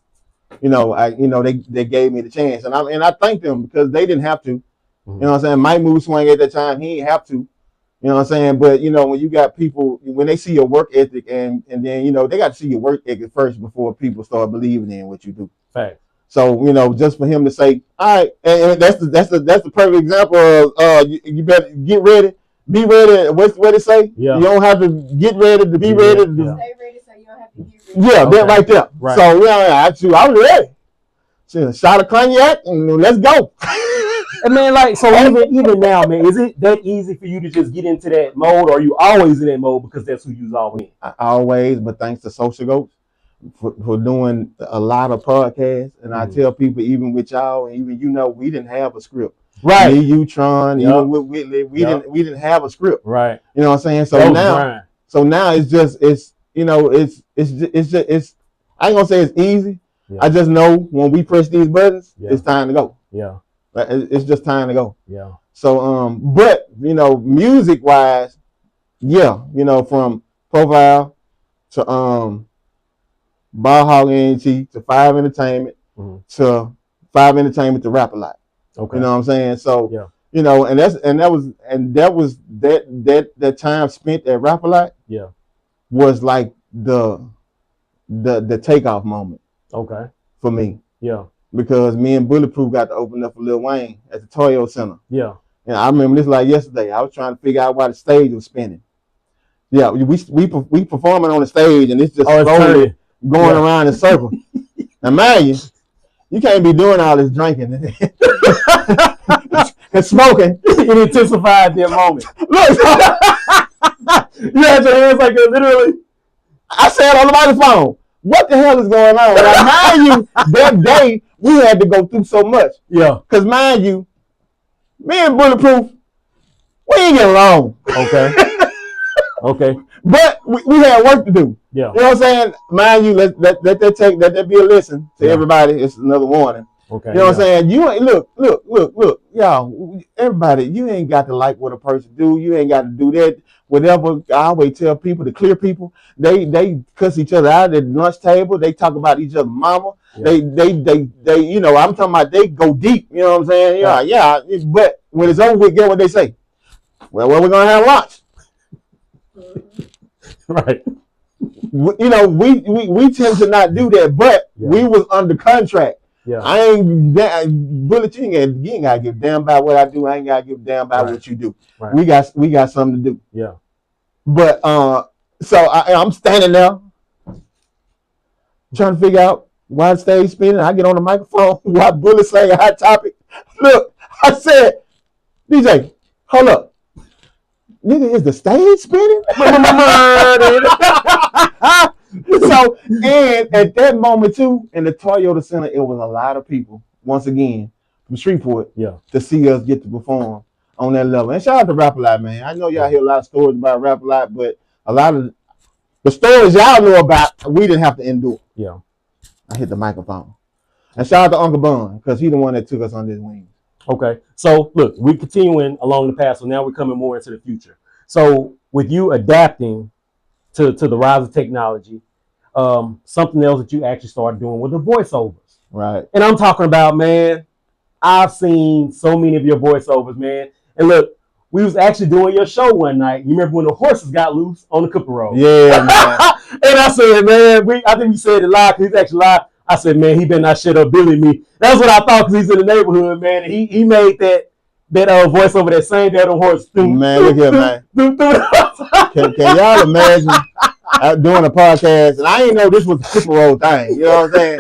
They gave me the chance, and I thank them because they didn't have to. You know what I'm saying? Mike Move Swing at that time, he didn't have to. You know what I'm saying? But when you got people, when they see your work ethic, and then they got to see your work ethic first before people start believing in what you do. Fact. So just for him to say, all right, and that's the perfect example of you better get ready, be ready. What it say? Yeah. You don't have to get ready to be ready. Stay ready so you don't have to get ready. Yeah, that right there. Right. So I was ready. So, shot of cognac and let's go. And man, like, so even now, man, is it that easy for you to just get into that mode, or are you always in that mode because that's who you's always in? Always, but thanks to SocialGoats for doing a lot of podcasts. And I tell people, even with y'all, and even we didn't have a script. Right. Me, you, Tron, even with Whitley, we didn't have a script. Right. You know what I'm saying? So now it's just I ain't gonna say it's easy. Yeah. I just know when we press these buttons, it's time to go. Yeah. It's just time to go. Yeah. So but music wise, from Profile to Ball Hog NT to Five Entertainment to Five Entertainment to Rap a Lot. Okay. You know what I'm saying? So and that was that time spent at Rap a Lot. Yeah. Was like the takeoff moment. Okay. For me. Yeah. Because me and Bulletproof got to open up for Lil Wayne at the Toyo Center. Yeah. And I remember this like yesterday. I was trying to figure out why the stage was spinning. Yeah, we performing on the stage and it's just slowly going around in circles. Now mind you can't be doing all this drinking and smoking. It intensified their moment. Look, you had your hands like that, literally. I said on the microphone, what the hell is going on? Like, mind you, that day we had to go through so much. Yeah. Because mind you, me and Bulletproof, we ain't get along. Okay. Okay. But we had work to do. Yeah. You know what I'm saying? Mind you, let that be a lesson to everybody. It's another warning. Okay. You know what I'm saying? You ain't look, y'all, everybody, you ain't got to like what a person do. You ain't got to do that. Whatever. I always tell people, the clear people, they cuss each other out at the lunch table. They talk about each other's mama. Yeah. They I'm talking about they go deep. You know what I'm saying? Yeah. But when it's over with, get what they say. Well, we're gonna have lunch. Right. We tend to not do that, but we was under contract. Yeah. I ain't Bullet. You ain't gotta give a damn about what I do. I ain't gotta give a damn about what you do. Right. We got something to do. Yeah. But so I'm standing there trying to figure out why the stage spinning. I get on the microphone. Why Bullet say a hot topic? Look, I said, DJ, hold up. Nigga, is the stage spinning? So, and at that moment too, in the Toyota Center, it was a lot of people, once again, from Shreveport, to see us get to perform on that level. And shout out to Rap a Lot, man. I know y'all hear a lot of stories about Rap a Lot, but a lot of the stories y'all know about, we didn't have to endure. Yeah. I hit the microphone. And shout out to Uncle Bun, because he's the one that took us under his wings. Okay. So, look, we're continuing along the path, so now we're coming more into the future. So, with you adapting to the rise of technology, something else that you actually started doing were the voiceovers. Right. And I'm talking about, man, I've seen so many of your voiceovers, man. And look, we was actually doing your show one night. You remember when the horses got loose on the Cooper Road? Yeah, man. And I said, man, I think you said it live because he's actually live. I said, man, he better not shut up Billy me. That's what I thought because he's in the neighborhood, man. And he made that voiceover that same day on horse. Man, look here, man. Can y'all imagine? doing a podcast, and I didn't know this was a Super Bowl thing. You know what I'm saying?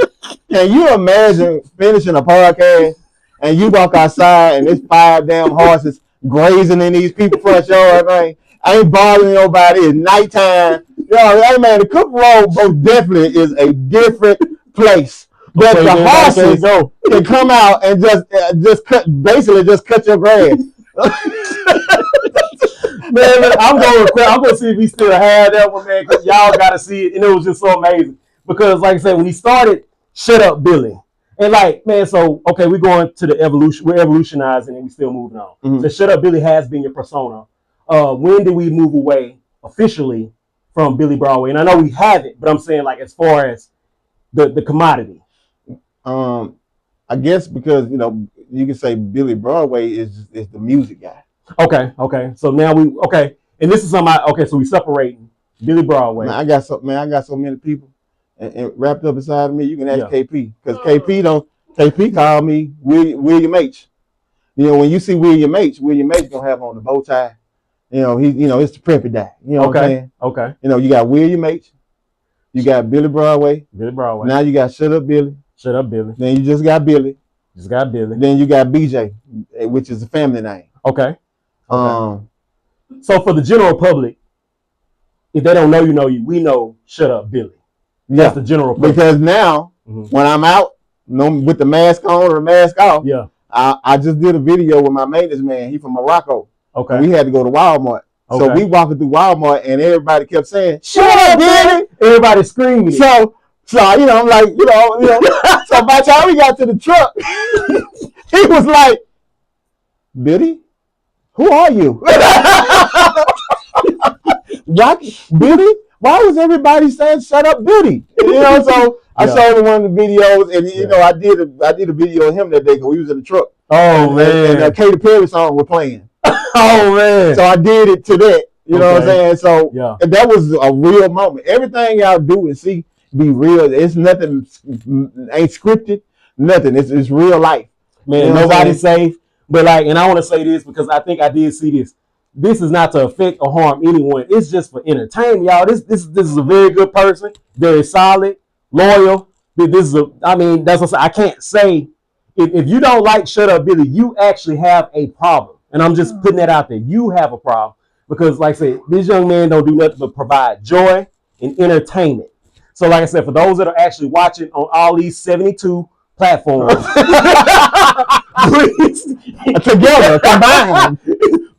Can you imagine finishing a podcast and you walk outside and there's 5 damn horses grazing in these people's front yard, man? I ain't bothering nobody. It's nighttime. Hey man, the Cooper Road most definitely is a different place. But Okay, the man, horses go. can come out and just cut your grass. Man, I'm gonna see if we still have that one, man, because y'all gotta see it. And it was just so amazing. Because like I said, when he started, shut up, Billy. And like, man, so okay, we're going to the evolution, we're evolutionizing and we still moving on. Mhm. So shut up, Billy has been your persona. When did we move away officially from Billy Broadway? And I know we haven't, but I'm saying like as far as the commodity. I guess because you can say Billy Broadway is the music guy. Okay. So now and this is something. So we separating Billy Broadway. Man, I got so many people and wrapped up inside of me. You can ask KP because KP called me William H. When you see William H gonna have on the bow tie. It's the preppy guy. You know what I'm saying? Okay. You got William H. You got Billy Broadway. Now you got Shut Up Billy. Then you just got Billy. Then you got BJ, which is a family name. Okay. So for the general public, if they don't know you, we know Shut Up Billy. That's the general public. Because now, when I'm out, with the mask on or the mask off, I just did a video with my maintenance man. He from Morocco. Okay. We had to go to Walmart. Okay. So we walking through Walmart and everybody kept saying, "Shut up, Billy!" Everybody screaming. So I'm like, so by the time we got to the truck, he was like, "Billy, who are you?" Billy? Why was everybody saying "Shut up, Billy"? So I showed him one of the videos, and I did a video of him that day because we was in the truck. Oh man! And Katy Perry song was playing. Oh man! So I did it to that. You know what I'm saying? So yeah. that was a real moment. Everything y'all do and see be real. It's nothing, ain't scripted. Nothing. It's real life. Man, you know nobody's safe. But and I want to say this because I think I did see this. This is not to affect or harm anyone. It's just for entertainment, y'all. This is a very good person, very solid, loyal. That's what I can't say. If you don't like Shut Up Billy, you actually have a problem. And I'm just putting that out there. You have a problem. Because like I said, this young man don't do nothing but provide joy and entertainment. So like I said, for those that are actually watching on all these 72 platforms, please, together, combined,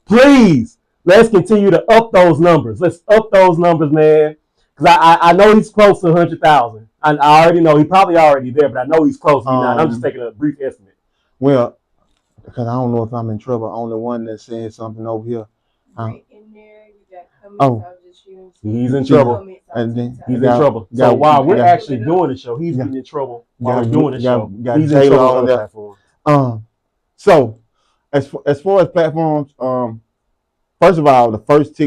please, let's continue to up those numbers. Let's up those numbers, man. Because I know he's close to 100,000. I already know he's probably already there, but I know he's close to me now. I'm just taking a brief estimate. Well, because I don't know if I'm in trouble. I'm the one that said something over here. Right in there, you got comments. He's in trouble. And then he's in trouble. So while we're actually doing the show, he's getting in trouble while we're doing the show. He's in trouble on the platform. So as far as platforms, first of all, the first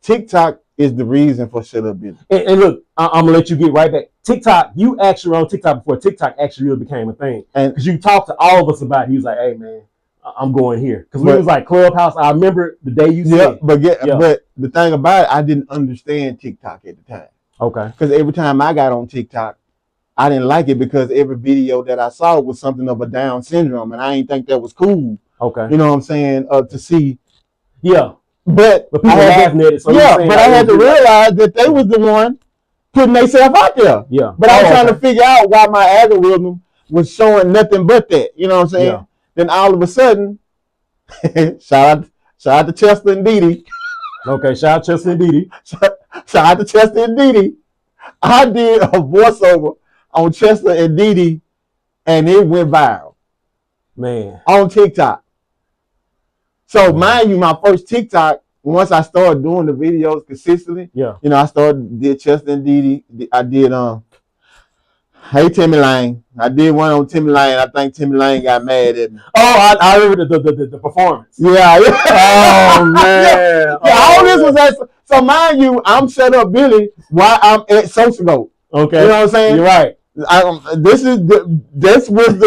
TikTok is the reason for Shut Up Billy. And look, I'm gonna let you get right back. TikTok, you actually were on TikTok before TikTok actually really became a thing. And because you talked to all of us about it, he was like, "Hey man, I'm going here." Because we was like Clubhouse. I remember the day you said. But the thing about it, I didn't understand TikTok at the time. Okay. Because every time I got on TikTok, I didn't like it because every video that I saw was something of a Down syndrome, and I didn't think that was cool. Okay. You know what I'm saying? To see. Yeah. But people laughing at it. So but I had to realize that they was the one putting themselves out there. Yeah. But I was trying to figure out why my algorithm was showing nothing but that. You know what I'm saying? Yeah. Then all of a sudden, shout out to Chester and Didi. Okay, shout out Chester and Didi. Shout out to Chester and Didi. I did a voiceover on Chester and Didi, and it went viral. Man. On TikTok. So mind you, my first TikTok, once I started doing the videos consistently, I did Chester and Didi. I did Hey Timmy Lane. I did one on Timmy Lane. I think Timmy Lane got mad at me. Oh, I remember the performance. Yeah. Oh man. All this was so mind you, I'm Shut Up Billy while I'm at SocialGoats. Okay. You know what I'm saying? You're right. This was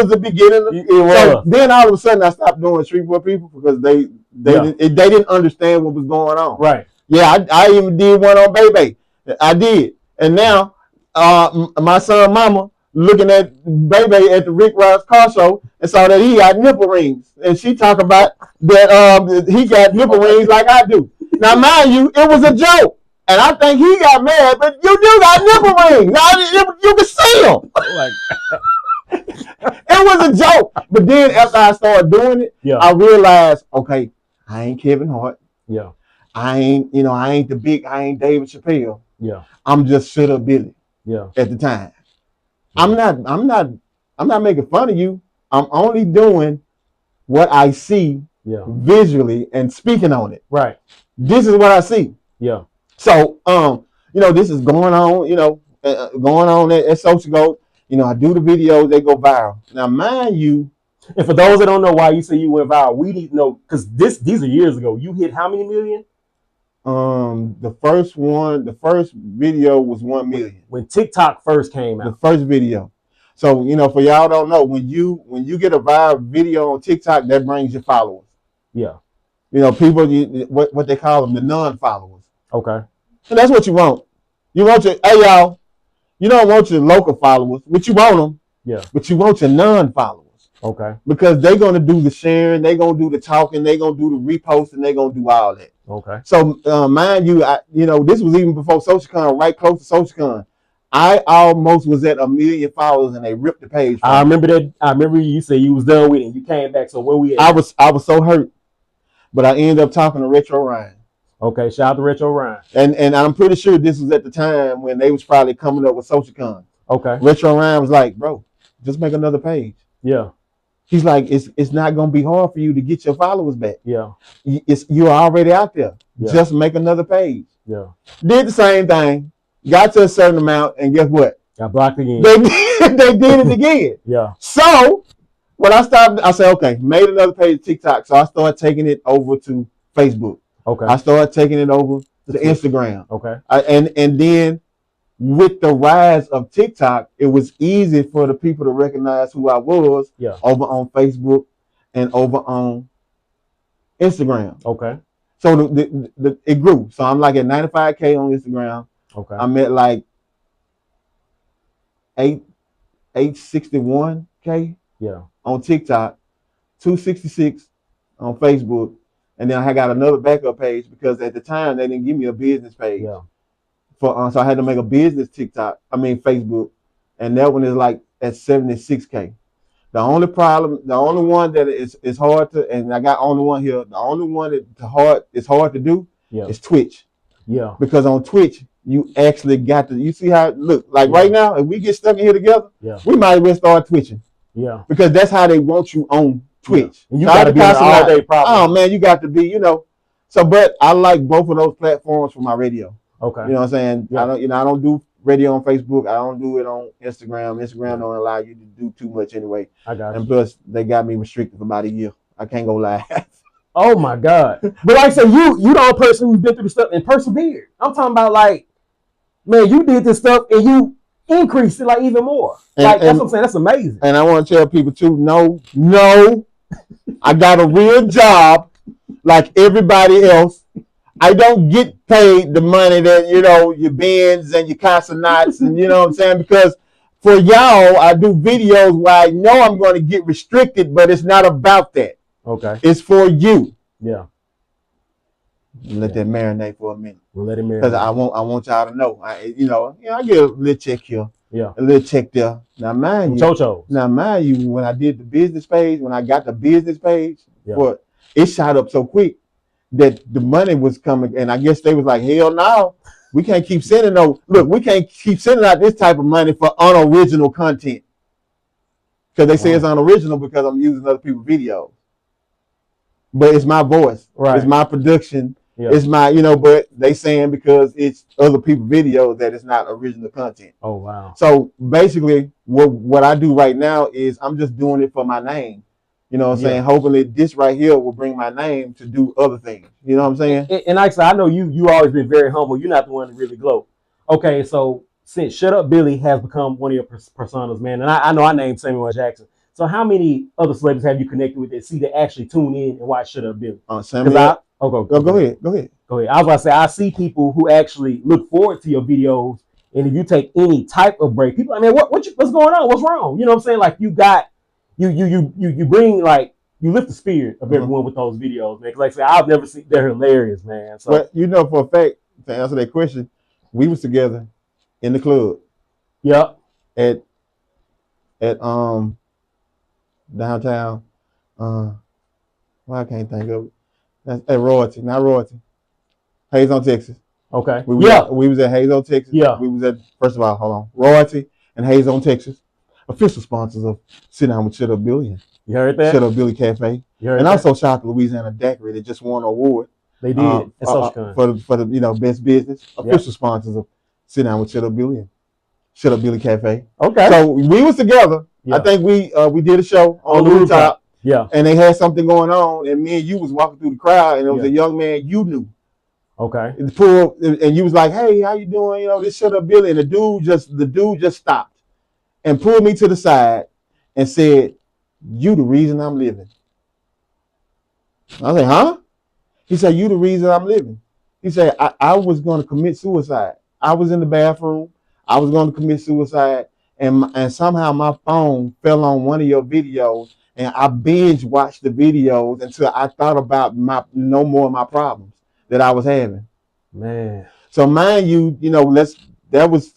the beginning. So then all of a sudden I stopped doing Street Boy People because they didn't understand what was going on. Right. Yeah, I even did one on Bebe. I did. And now, my son, mama, looking at baby at the Rick Ross car show and saw that he got nipple rings, and she talk about that he got nipple rings like I do. Now, mind you, it was a joke, and I think he got mad, but you do got nipple rings. Now you can see them. Like, It was a joke, but then after I started doing it, yeah, I realized, okay, I ain't Kevin Hart. yeah, I ain't I ain't David Chappelle. yeah, I'm just Shut Up Billy yeah. at the time. I'm not making fun of you. I'm only doing what I see Yeah. visually and speaking on it. Right. This is what I see. Yeah. So this is going on, going on at SocialGoats. I do the videos, they go viral. Now, mind you, and for those that don't know why you say you went viral, we need to know, because these are years ago. You hit how many million? the first video was 1 million. When TikTok first came out. The first video. So, for y'all don't know, when you get a viral video on TikTok, that brings your followers. Yeah. People, what they call them, the non-followers. Okay. And that's what you want. You want y'all, you don't want your local followers, but you want them. Yeah. But you want your non-followers. Okay. Because they're going to do the sharing, they're going to do the talking, they're going to do the reposting, they're going to do all that. Okay. So, mind you, this was even before SocialCon, right close to SocialCon. I almost was at 1 million followers, and they ripped the page. I remember that. I remember you said you was done with it, and you came back. So where we at? I was so hurt, but I ended up talking to Retro Ryan. Okay, shout out to Retro Ryan. And I'm pretty sure this was at the time when they was probably coming up with SocialCon. Okay. Retro Ryan was like, bro, just make another page. Yeah. He's like, it's not gonna be hard for you to get your followers back. Yeah. You're already out there. Yeah. Just make another page. Yeah. Did the same thing, got to a certain amount, and guess what? Got blocked again. They did it again. Yeah. So when I stopped, I said, okay, made another page of TikTok. So I started taking it over to Facebook. Okay. I started taking it over to Instagram. Okay. And then with the rise of TikTok, it was easy for the people to recognize who I was. Yeah. Over on Facebook and over on Instagram. Okay. So it grew. So I'm like at 95K on Instagram. Okay. I'm at like 861K. Yeah. On TikTok, 266 on Facebook, and then I got another backup page because at the time they didn't give me a business page. Yeah. So I had to make a business Facebook, and that one is like at 76K. The only one that is hard to, and I got only one here. The only one that is hard to do is Twitch. Yeah. Because on Twitch you actually got to. You see how it look like right now. If we get stuck in here together, we might as well start twitching. Yeah. Because that's how they want you on Twitch. Yeah. You got to be all day, probably. Oh man, you got to be. So, but I like both of those platforms for my radio. Okay. You know what I'm saying? Yeah. I don't do radio on Facebook. I don't do it on Instagram. Instagram don't allow you to do too much anyway. I got you. And plus, they got me restricted for about a year. I can't go live. Oh my God! But like I said, you the only person who's been through the stuff and persevered. I'm talking about like, man, you did this stuff and you increased it like even more. That's what I'm saying. That's amazing. And I want to tell people too, no, I got a real job like everybody else. I don't get paid the money that, your Benz and your Consonants and you know what I'm saying? Because for y'all, I do videos where I know I'm going to get restricted, but it's not about that. Okay. It's for you. Yeah. Let that marinate for a minute. We'll let it marinate. Because I want y'all to know. I get a little check here. Yeah. A little check there. Now mind you, when I did the business page, when I got the business page, it shot up so quick that the money was coming, and I guess they was like, hell no, we can't keep sending we can't keep sending out this type of money for unoriginal content. Because they say it's unoriginal because I'm using other people's videos. But it's my voice. Right. It's my production. Yeah. It's my, but they saying because it's other people's videos that it's not original content. Oh, wow. So basically what I do right now is I'm just doing it for my name. You know what I'm saying? Hopefully this right here will bring my name to do other things. You know what I'm saying? And like I said, I know you always been very humble. You're not the one to really gloat. Okay, so since Shut Up Billy has become one of your personas, man, and I know I named Samuel L. Jackson. So how many other celebrities have you connected with that actually tune in and watch Shut Up Billy? Samuel. Go ahead. Go ahead. Go ahead. I was about to say, I see people who actually look forward to your videos, and if you take any type of break, people, I mean, what's going on? What's wrong? You know what I'm saying? Like you bring like you lift the spirit of everyone with those videos, man. 'Cause like I said, I've never seen they're hilarious, man. So, Well, you know, for a fact, to answer that question, we was together in the club yep, at downtown. Well, I can't think of it. That's at Royalty, not Royalty. Hazon, Texas. okay, We was at Hazon, Texas. Yeah. We was at, first of all, hold on, Royalty and Hazon, Texas. Official sponsors of Sit Down with Shut Up Billy. You heard that? Shut Up Billy Cafe. And also shout out to Louisiana Daiquiri that just won an award. They did at SocialGoats for the best business. Official sponsors of Sit Down with Shut Up Billy and Shut Up Billy Cafe. Okay. So we was together. Yeah. I think we did a show on the rooftop. Yeah. And they had something going on, and me and you was walking through the crowd, and there was a young man you knew. Okay. And you was like, "Hey, how you doing? You know, this Shut Up Billy." And the dude just stopped and pulled me to the side and said, "You the reason I'm living." I was like, "Huh?" He said, "You the reason I'm living." He said, I was going to commit suicide. I was in the bathroom. I was going to commit suicide, and somehow my phone fell on one of your videos, and I binge watched the videos until I thought about no more of my problems that I was having. Man. So mind you, that was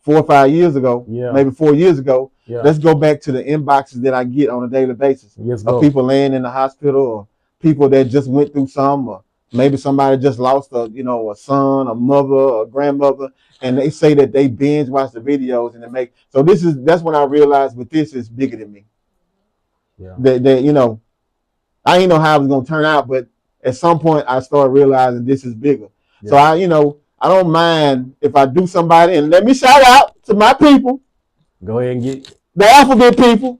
4 or 5 years ago, maybe 4 years ago. Yeah. Let's go back to the inboxes that I get on a daily basis of people laying in the hospital, or people that just went through some, or maybe somebody just lost a son, a mother, a grandmother, and they say that they binge watch the videos and that's when I realized this is bigger than me. Yeah. That I didn't know how it was gonna turn out, but at some point I started realizing this is bigger. Yeah. So I don't mind if I do somebody, and let me shout out to my people. Go ahead and get the alphabet people,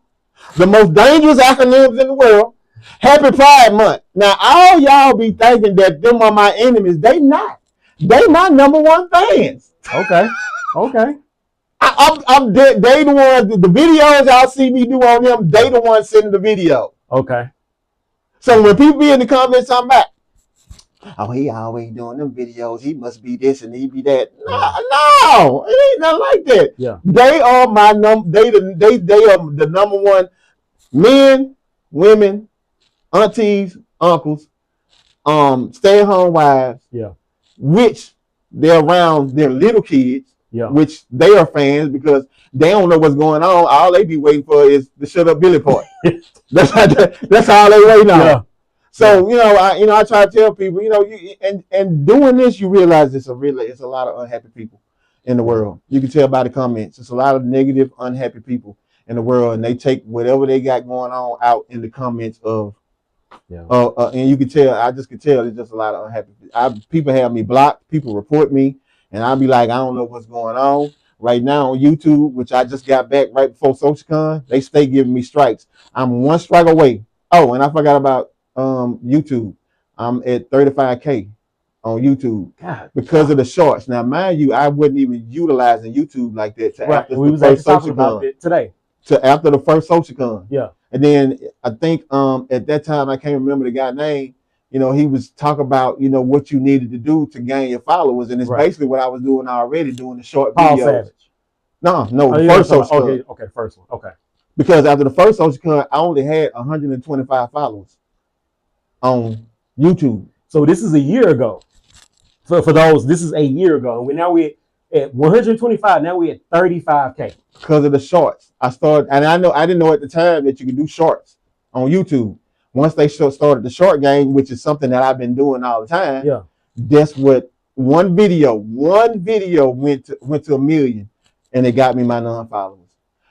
the most dangerous acronyms in the world. Happy Pride Month. Now, all y'all be thinking that them are my enemies. They not. They my number one fans. Okay. Okay. I'm they the ones, the videos y'all see me do on them, they the ones sending the video. Okay. So when people be in the comments, I'm back. Oh, he always doing them videos. He must be this and he be that. No, it ain't nothing like that. Yeah. They are my they are the number one men, women, aunties, uncles, stay-at-home wives. Yeah. Which they're around their little kids. Yeah. Which they are fans because they don't know what's going on. All they be waiting for is the Shut Up Billy part. That's all they waiting on. Yeah. So I try to tell people, and doing this, you realize it's a lot of unhappy people in the world. You can tell by the comments. It's a lot of negative, unhappy people in the world, and they take whatever they got going on out in the comments of. Yeah. And you can tell. I just can tell it's just a lot of unhappy. People have me blocked. People report me, and I'll be like, I don't know what's going on. Right now on YouTube, which I just got back right before SocialCon, they stay giving me strikes. I'm one strike away. Oh, and I forgot about YouTube. I'm at 35K on YouTube because of the shorts. Now, mind you, I wasn't even utilizing YouTube like that after we was actually talking about it today. To after the first SocialCon. Yeah. And then I think at that time I can't remember the guy's name. He was talking about what you needed to do to gain your followers, and it's basically what I was doing already, doing the short videos. Savage. No, the first SocialCon. Okay, first one. Okay. Because after the first SocialCon, I only had 125 followers on YouTube. So this is a year ago. For those, this is a year ago. We're at 125. Now we're at 35K. Because of the shorts. I didn't know at the time that you could do shorts on YouTube. Once they started the short game, which is something that I've been doing all the time. Yeah. That's what one video went to 1 million, and it got me my non-followers.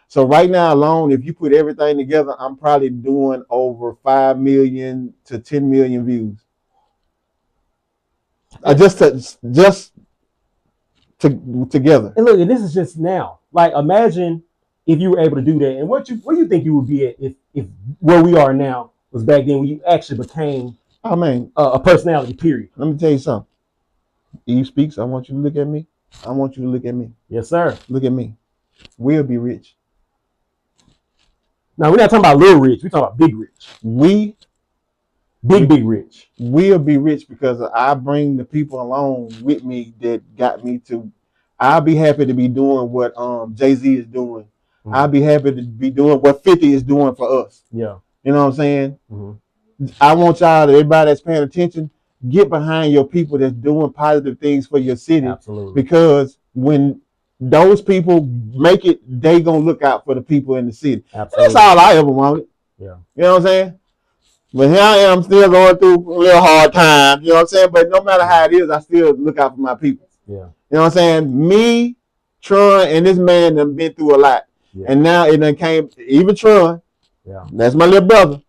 So right now alone, if you put everything together, I'm probably doing over 5 million to 10 million views. Together. And look, and this is just now. Like, imagine if you were able to do that, and where you think you would be at if where we are now was back then when you actually became a personality. Period. Let me tell you something. Eve Speaks. I want you to look at me. I want you to look at me. Yes, sir. Look at me. We'll be rich. Now we're not talking about little rich. We're talking about big rich. We Big rich. We'll be rich because I bring the people along with me that got me to. I'll be happy to be doing what Jay-Z is doing. I'll be happy to be doing what 50 is doing for us. Yeah. You know what I'm saying? I want y'all, everybody that's paying attention, get behind your people that's doing positive things for your city. Absolutely. Because when those people make it, they gonna look out for the people in the city. Absolutely. That's all I ever wanted. Yeah. You know what I'm saying? But here I am still going through a little hard time. You know what I'm saying? But no matter how it is, I still look out for my people. Yeah. You know what I'm saying? Me, Tron, and this man have been through a lot. Yeah. And now it done came, even Tron, that's my little brother.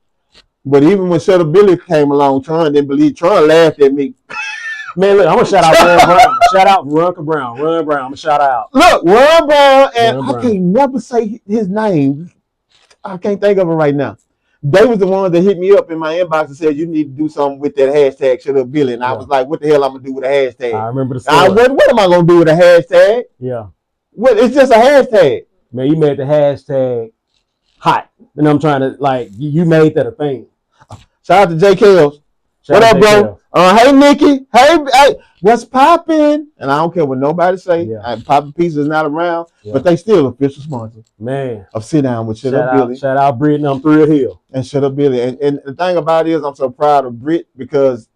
But even when Shady Billy came along, Tron didn't believe. Tron laughed at me. Man, look, I'm going to shout out Ron Brown. Shout out Veronica Brown. Ron Brown. I'm going to shout out. Look, Ron Brown, and Ron I Brown. can't never say his name. I can't think of it right now. They was the ones that hit me up in my inbox and said, you need to do something with that hashtag Shady Billy. And I was like, what the hell I'm going to do with a hashtag? I remember the story. What am I going to do with a hashtag? Yeah. What? It's just a hashtag. Man, you made the hashtag hot. And I'm trying to, like, you made that a thing. Shout out to J. Kells. What up, bro? Hey, Nikki. Hey, what's poppin'? And I don't care what nobody say. Yeah. Poppin' Pizza is not around, but they still official sponsor. Man. Of Sit Down with Shut Up Billy. Shout out Britt and I'm Thrill Hill. And Shut Up Billy. And the thing about it is I'm so proud of Britt because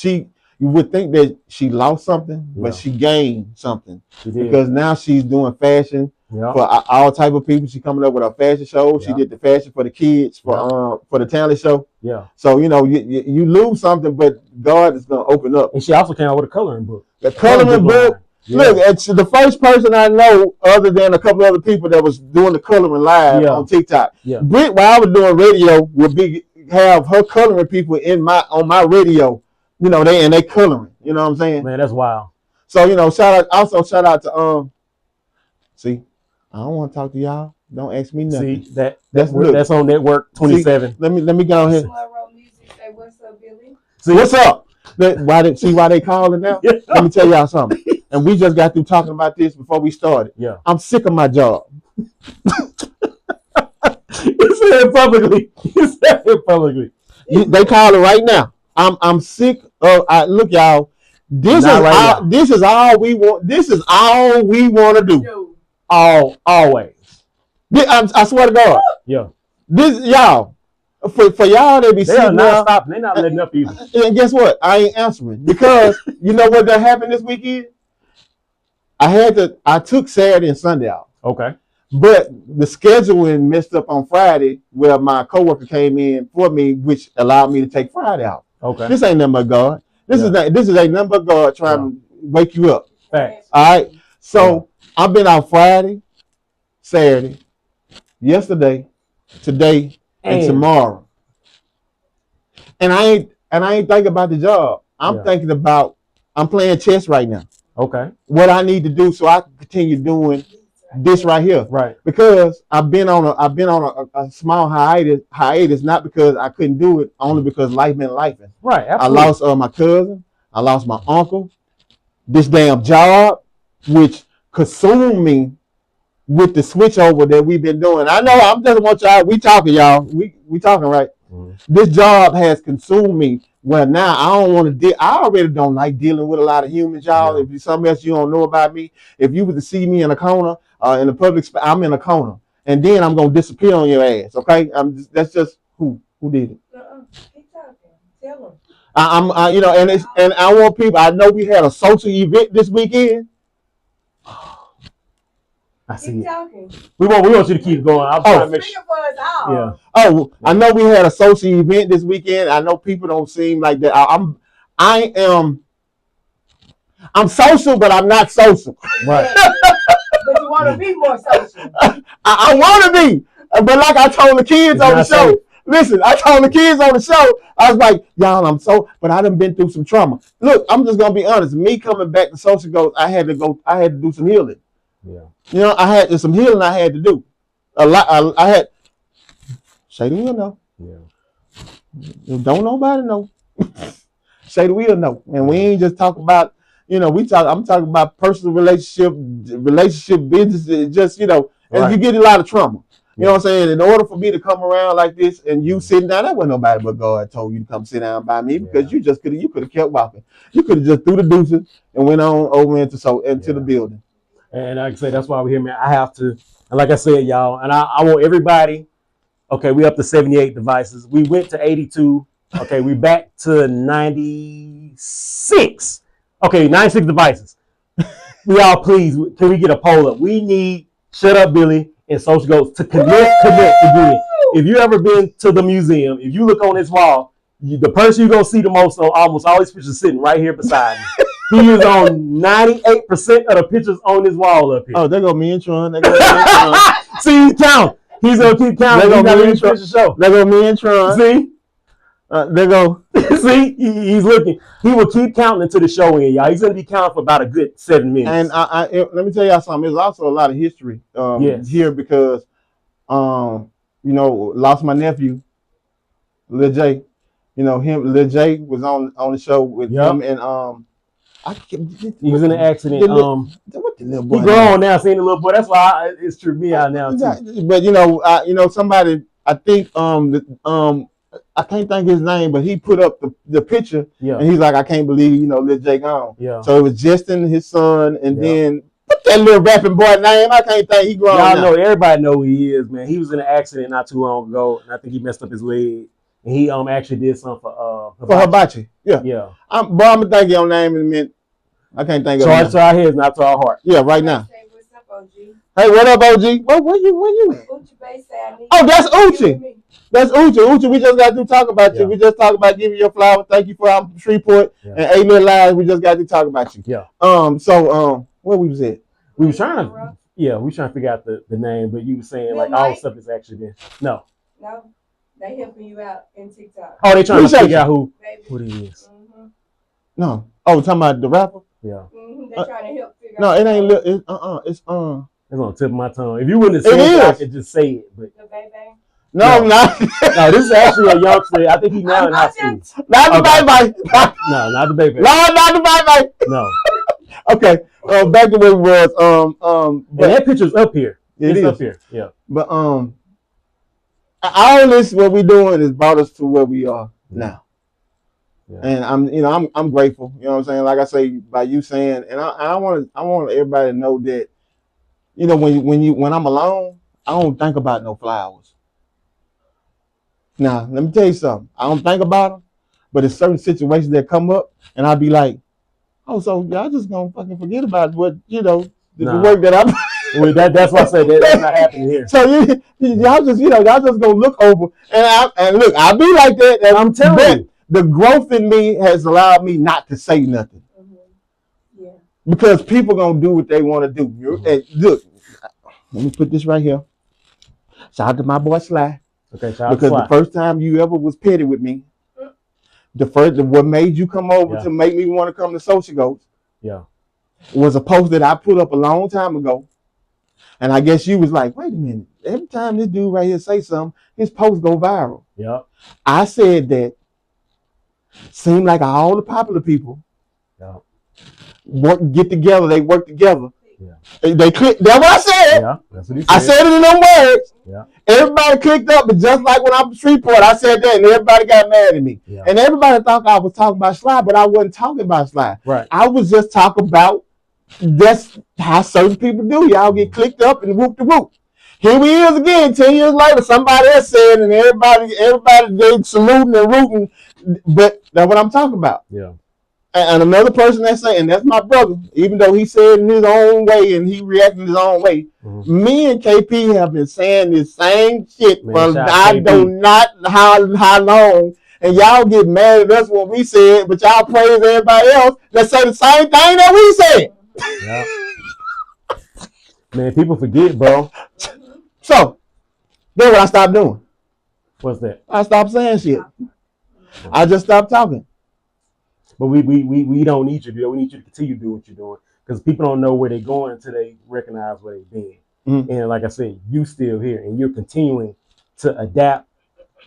you would think that she lost something, but she gained something. She did. Because now she's doing fashion for all type of people. She's coming up with a fashion show. She did the fashion for the kids for the talent show. Yeah. So you know you lose something, but God is gonna open up. And she also came out with a coloring book. The coloring book. Yeah. Look, it's the first person I know, other than a couple other people that was doing the coloring live on TikTok. Yeah. Britt, while I was doing radio, would have her coloring people on my radio. You know, they coloring. You know what I'm saying? Man, that's wild. So you know, shout out to See, I don't want to talk to y'all. Don't ask me nothing. See that's on Network 27. See, let me go ahead. What's up, Billy? See what's up? Why they calling now? Yeah. Let me tell y'all something. And we just got through talking about this before we started. Yeah. I'm sick of my job. He said it publicly. They calling right now. I'm sick of. Look, y'all. This is all we want. This is all we want to do. Always. I swear to God. Yeah. This y'all. For y'all, they are not stopping. They're not letting up either. And guess what? I ain't answering because you know what that happened this weekend. I took Saturday and Sunday out. Okay. But the scheduling messed up on Friday, where my coworker came in for me, which allowed me to take Friday out. Okay. This ain't nothing but God. This is ain't nothing but God trying to wake you up. Facts. All right. So I've been out Friday, Saturday, yesterday, today, and tomorrow. And I ain't thinking about the job. I'm thinking about I'm playing chess right now. Okay. What I need to do so I can continue doing this right here. Right. Because I've been on a small hiatus, not because I couldn't do it, only because life been lifing. Right. Absolutely. I lost my cousin, I lost my uncle, this damn job, which consumed me with the switch over that we've been doing. I know I'm just want y'all, we talking, y'all. We talking, right? Mm-hmm. This job has consumed me. Well, now I don't want to I already don't like dealing with a lot of humans, y'all. If there's something else you don't know about me, if you were to see me in a corner, in the public space, I'm in a corner. And then I'm going to disappear on your ass, okay? That's just who did it. Keep talking. Tell them. And I want people, I know we had a social event this weekend. I see it. We want you to keep going. I'm trying to make sure. Yeah. Oh, I know we had a social event this weekend. I know people don't seem like that. I'm social, but I'm not social. Right. But you want to be more social. I want to be. But like I told the kids on the show, listen, I told the kids on the show, I was like, y'all, but I done been through some trauma. Look, I'm just going to be honest. Me coming back to SocialGoats, I had to do some healing. Yeah. You know, I had some healing I had to do. A lot. I had. Shady Will know. Yeah. Don't nobody know. Shady Will know. And we ain't just talk about, I'm talking about personal relationship business, just, and you get a lot of trauma. You know what I'm saying? In order for me to come around like this and you sitting down, that wasn't nobody but God told you to come sit down by me because you could have kept walking. You could have just threw the deuces and went on over into the building. And like I say, that's why we're here, man. I have to, and like I said, y'all, and I want everybody. Okay, we up to 78 devices. We went to 82. Okay, we back to 96. Okay, 96 devices. We all please, can we get a poll up? We need Shut Up Billy and SocialGoats to connect again. If you ever been to the museum, if you look on this wall, the person you're gonna see the most on almost all these pictures sitting right here beside me. He is on 98% of the pictures on this wall up here. Oh, there go me and Tron. See, he's counting. He's gonna keep counting. There go me and Tron. There go me and Tron. See? There go. See, he's looking. He will keep counting until the show ends, y'all. He's gonna be counting for about a good 7 minutes. And let me tell y'all something. There's also a lot of history here because, lost my nephew, Lil J. Lil J was on the show with him, and he was in an accident. What the little boy? He grown now, seeing the little boy. That's why it's tripped me out now too. But somebody. I think I can't think his name, but he put up the picture, and he's like, I can't believe Lil J gone. Yeah. So it was Justin, his son, and then what that little rapping boy name? I can't think. He grown. Y'all know, everybody know who he is, man. He was in an accident not too long ago, and I think he messed up his leg. And he actually did something for Hibachi. Yeah. Yeah. I'm gonna think of your name in a minute. I can't think of it. So to our heads, not to our heart. Yeah, right now. Hey, what's up, OG? Hey, what up, OG? Where you at? Uchi Bay said I need Oh, that's you to Uchi. give me. That's Uchi. Uchi, we just got to talk about you. Yeah. We just talked about giving you a flower. Thank you for our Shreveport and 8 Little Lives. We just got to talk about you. Yeah. So where we was at? We were trying to figure out the name, but you were saying like all the stuff is actually been. No, they helping you out in TikTok. Oh, they trying to figure out who it is. Mm-hmm. No. Oh, talking about the rapper? Yeah. Mm-hmm. They trying to help figure No, out. it ain't. It's It's on the tip of my tongue. If you wouldn't have said it, I could just say it. But The baby. no, not. No, this is actually a youngster. I think he's now in high school. Not the baby. No, not the baby. No, not the baby. No. Okay. Back to where we was. But that picture's up here. It's up here. Yeah. But all this what we doing has brought us to where we are now. Yeah. And I'm grateful. You know what I'm saying? Like I say, by you saying, and I want everybody to know that, when I'm alone, I don't think about no flowers. Now, let me tell you something. I don't think about them, but there's certain situations that come up, and I'll be like, oh, so y'all just gonna fucking forget about what the work that I'm. Well, that's why I said that's not happening here. So y'all just gonna look over, and look, I'll be like that. And I'm telling you, the growth in me has allowed me not to say nothing. Mm-hmm. Yeah. Because people gonna do what they want to do. Mm-hmm. And look, let me put this right here. Shout out to my boy Sly. Okay, because the first time you ever was petty with me, what made you come over to make me want to come to SocialGoats, was a post that I put up a long time ago. And I guess you was like, wait a minute. Every time this dude right here say something, his post go viral. Yeah. I said that seemed like all the popular people get together. They work together. Yeah. They click. That's what I said. Yeah, that's what he said. I said it in them words. Yeah. Everybody clicked up, but just like when I'm in Shreveport, I said that, and everybody got mad at me. Yeah. And everybody thought I was talking about Sly, but I wasn't talking about Sly. Right. I was just talking about that's how certain people do. Y'all get clicked up and whoop the whoop. Here we is again, 10 years later. Somebody else said, and everybody they saluting and rooting. But that's what I'm talking about. Yeah. And another person that's saying, that's my brother, even though he said in his own way and he reacted in his own way. Mm-hmm. Me and KP have been saying this same shit for I do not how long. And y'all get mad at us when we say it, but y'all praise everybody else that say the same thing that we said. Yeah. Man, people forget, bro. So, then what I stopped doing? What's that? I stopped saying shit. I just stopped talking. But we don't need you to do that. We need you to continue to do what you're doing. Because people don't know where they're going until they recognize where they've been. Mm-hmm. And like I said, you still here and you're continuing to adapt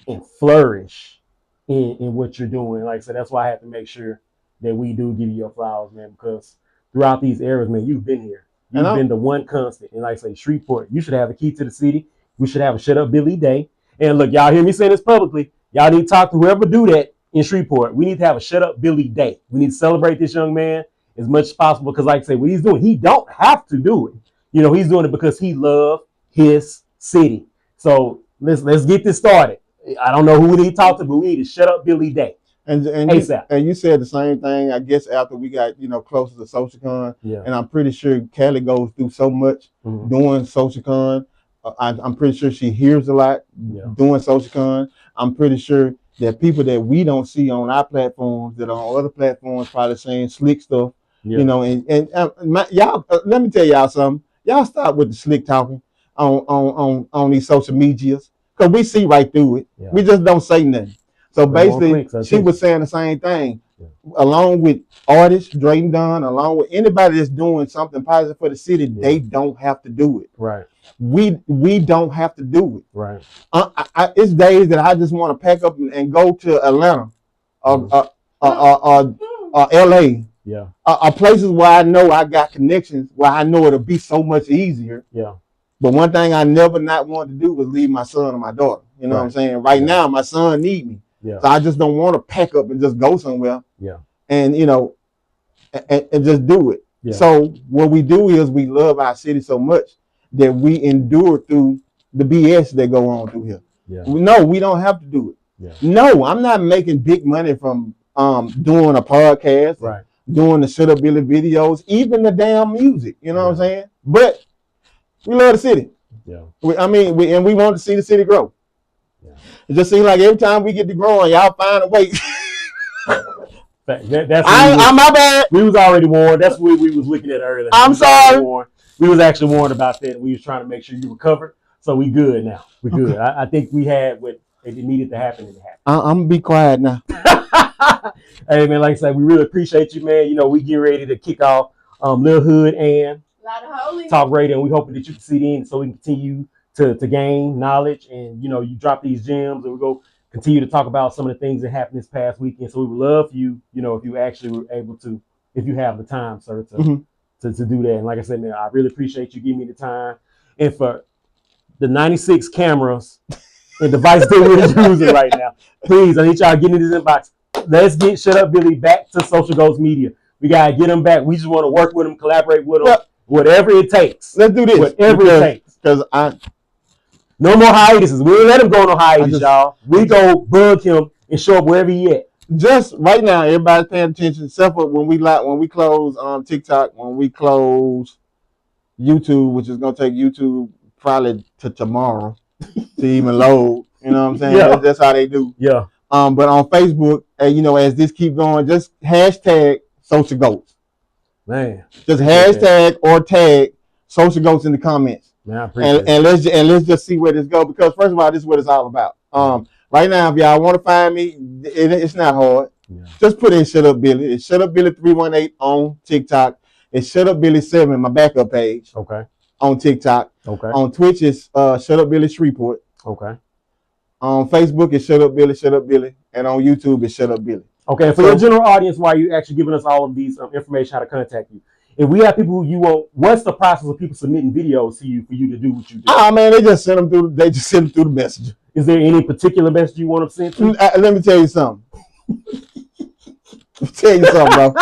and flourish in what you're doing. Like I said, that's why I have to make sure that we do give you your flowers, man, because throughout these eras, man, you've been here. You've been the one constant. And like I say, Shreveport, you should have a key to the city. We should have a Shut Up Billy Day. And look, y'all hear me saying this publicly. Y'all need to talk to whoever do that in Shreveport. We need to have a Shut Up Billy Day. We need to celebrate this young man as much as possible because, like I say, what he's doing, he don't have to do it. You know, he's doing it because he loves his city. So let's get this started. I don't know who we need to talk to, but we need to Shut Up Billy Day. And you said the same thing, I guess, after we got, closer to SocialCon. Yeah. And I'm pretty sure Callie goes through so much doing SocialCon. I'm pretty sure she hears a lot doing SocialCon. I'm pretty sure that people that we don't see on our platforms that are on other platforms probably saying slick stuff. Yeah. Y'all, let me tell y'all something. Y'all stop with the slick talking on these social medias because we see right through it. Yeah. We just don't say nothing. So basically, she was saying the same thing. Yeah. Along with artists, Drayton Dunn, along with anybody that's doing something positive for the city, they don't have to do it. Right. We don't have to do it. Right. It's days that I just want to pack up and go to Atlanta or LA. Yeah. Places where I know I got connections, where I know it'll be so much easier. Yeah. But one thing I never not wanted to do was leave my son or my daughter. You know what I'm saying? Right now, my son need me. Yeah. So I just don't want to pack up and just go somewhere. Yeah. And and just do it. Yeah. So what we do is we love our city so much that we endure through the BS that go on through here. Yeah. No, we don't have to do it. Yeah. No, I'm not making big money from doing a podcast, right? Doing the Shut Up Billy videos, even the damn music. You know what I'm saying? But we love the city. Yeah. We want to see the city grow. Yeah. It just seems like every time we get to growing, y'all find a way. That's my bad. We was already warned. That's what we was looking at earlier. I'm sorry. We was actually warned about that. We was trying to make sure you recovered. So we good now. We good. Okay. I think we had what it needed to happen and it happened. I'm gonna be quiet now. Hey man, like I said, we really appreciate you, man. You know, we get ready to kick off Lil Hood and Talk Radio, and we hope that you can see in so we can continue to gain knowledge and you drop these gems and we go continue to talk about some of the things that happened this past weekend. So we would love you, if you actually were able to, if you have the time, sir, to do that. And like I said, man, I really appreciate you giving me the time. And for the 96 cameras and devices that we're using right now, please, I need y'all to get in this inbox. Let's get Shut Up Billy back to SocialGoats Media. We gotta get them back. We just want to work with them, collaborate with them, whatever it takes. Let's do this. Whatever it takes. Because no more hiatuses. We don't let him go on no hiatus, y'all. We go bug him and show up wherever he at. Just right now, everybody's paying attention. Except for when we close TikTok, when we close YouTube, which is gonna take YouTube probably to tomorrow to even load. You know what I'm saying? Yeah. That's how they do. Yeah. But on Facebook, as this keep going, just hashtag SocialGoats. Man. Just hashtag or tag SocialGoats in the comments. Man, I appreciate it. And let's just see where this goes, because first of all, this is what it's all about. Right now, if y'all want to find me, it's not hard. Yeah. Just put in Shut Up Billy. It's Shut Up Billy 318 on TikTok. It's Shut Up Billy 7, my backup page. Okay. On TikTok. Okay. On Twitch, it's Shut Up Billy Shreveport. Okay. On Facebook, it's Shut Up Billy, and on YouTube, it's Shut Up Billy. Okay, for the general audience, why you actually giving us all of these information, how to contact you. If we have people who you want, what's the process of people submitting videos to you for you to do what you do? Oh man, they just send them through the messenger. Is there any particular message you want to send to? Let me tell you something. Bro.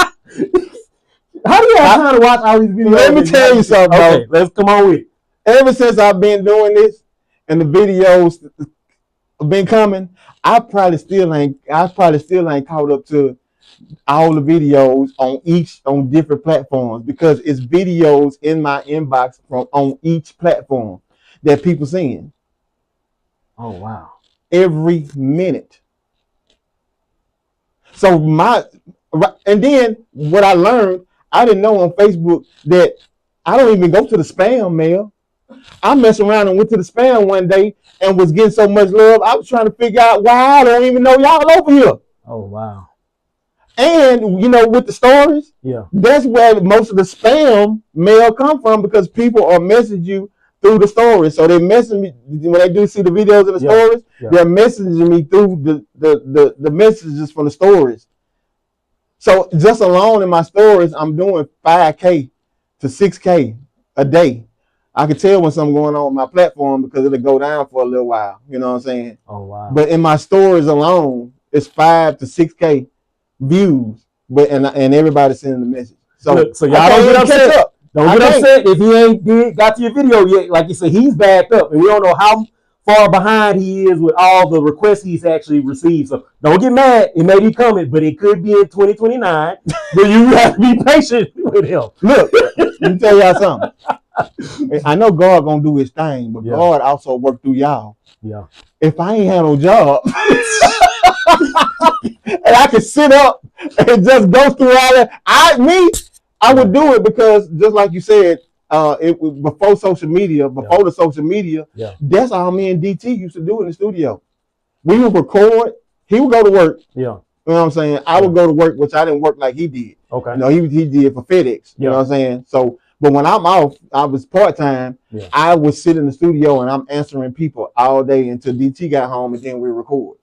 How do you have time to watch all these videos? Let me tell you something, bro. Okay, let's come on with it. Ever since I've been doing this and the videos been coming, I probably still ain't caught up to all the videos on different platforms, because it's videos in my inbox on each platform that people seeing. Oh wow. Every minute. So and then what I learned, I didn't know on Facebook that I don't even go to the spam mail. I messed around and went to the spam one day and was getting so much love. I was trying to figure out why I don't even know y'all over here. Oh wow. And with the stories, that's where most of the spam mail come from, because people are messaging you through the stories. So they message me when they do see the videos of the stories. They're messaging me through the messages from the stories. So just alone in my stories, I'm doing 5K to 6K a day. I can tell when something going on with my platform because it'll go down for a little while. You know what I'm saying? Oh wow. But in my stories alone, it's 5 to 6K views. But and everybody's sending the message. So, look, so y'all don't get upset. Don't get upset if he ain't got to your video yet. Like you said, he's backed up, and we don't know how far behind he is with all the requests he's actually received. So don't get mad. It may be coming, but it could be in 2029. But you have to be patient with him. Look, let me tell y'all something. I know God gonna do his thing, but God also work through y'all. Yeah. If I ain't had no job and I could sit up and just go through all that, I would do it because just like you said, before the social media, that's all me and DT used to do in the studio. We would record, he would go to work. Yeah. You know what I'm saying? I would go to work, which I didn't work like he did. Okay. You know, he did for FedEx. You know what I'm saying? So, but when I'm off, I was part-time. Yeah. I would sit in the studio and I'm answering people all day until DT got home and then we record.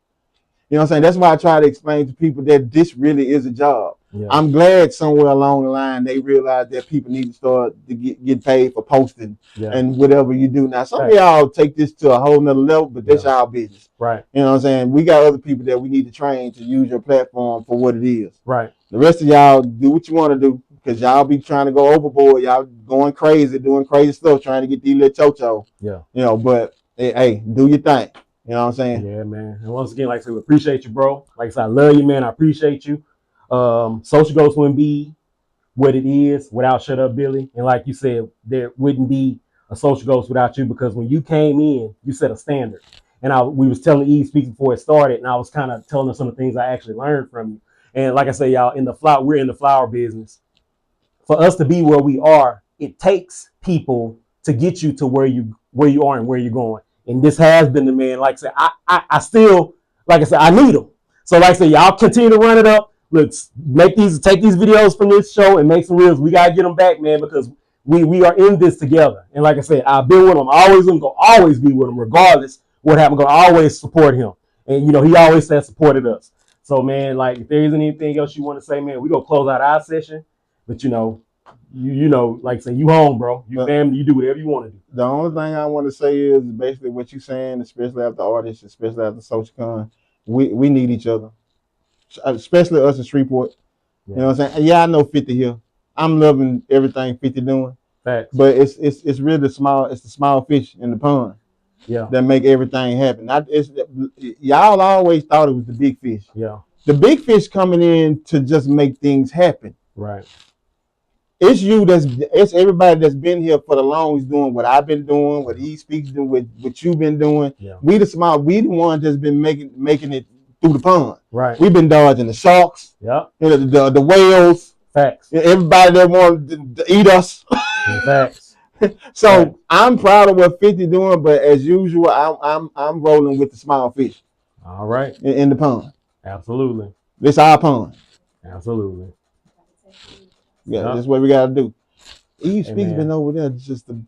You know what I'm saying? That's why I try to explain to people that this really is a job. Yeah. I'm glad somewhere along the line they realized that people need to start to get paid for posting and whatever you do. Now, some of y'all take this to a whole nother level, but that's y'all business. Right. You know what I'm saying? We got other people that we need to train to use your platform for what it is. Right. The rest of y'all do what you want to do because y'all be trying to go overboard. Y'all going crazy, doing crazy stuff, trying to get these little chocho. Yeah. You know, but hey, do your thing. You know what I'm saying? Yeah, man. And once again, like I said, we appreciate you, bro. Like I said, I love you, man. I appreciate you. SocialGoats wouldn't be what it is without Shut Up Billy. And like you said, there wouldn't be a SocialGoats without you because when you came in, you set a standard. And we was telling Eve speaking before it started, and I was kind of telling her some of the things I actually learned from you. And like I say, y'all, we're in the flower business. For us to be where we are, it takes people to get you to where you are and where you're going. And this has been the man. Like I said, I still, like I said, I need them. So like I said, y'all continue to run it up. Let's take these videos from this show and make some reels. We gotta get them back, man, because we are in this together. And like I said, I've been with him. I'm gonna always be with him, regardless what happened. I'm gonna always support him. And you know, he always has supported us. So man, like if there isn't anything else you want to say, man, we gonna close out our session. But you know, like I say, you home, bro. You family, you do whatever you want to do. The only thing I want to say is basically what you're saying, especially after artists, especially after SocialCon, we need each other. Especially us in Shreveport. You know what I'm saying? Yeah, I know 50 here. I'm loving everything 50 doing. Facts. But it's really the small fish in the pond. Yeah. That make everything happen. Y'all always thought it was the big fish. Yeah. The big fish coming in to just make things happen. Right. It's everybody that's been here for the longest doing what I've been doing, what he speaks doing, what you've been doing. Yeah. We the ones that's been making it through the pond. Right. We've been dodging the sharks. Yeah. The whales. Facts. Everybody that wanted to eat us. Facts. So facts. I'm proud of what 50 doing, but as usual, I'm rolling with the small fish. All right. In the pond. Absolutely. This our pond. Absolutely. Yeah, that's what we gotta do. Eve Speaks been over there just I'm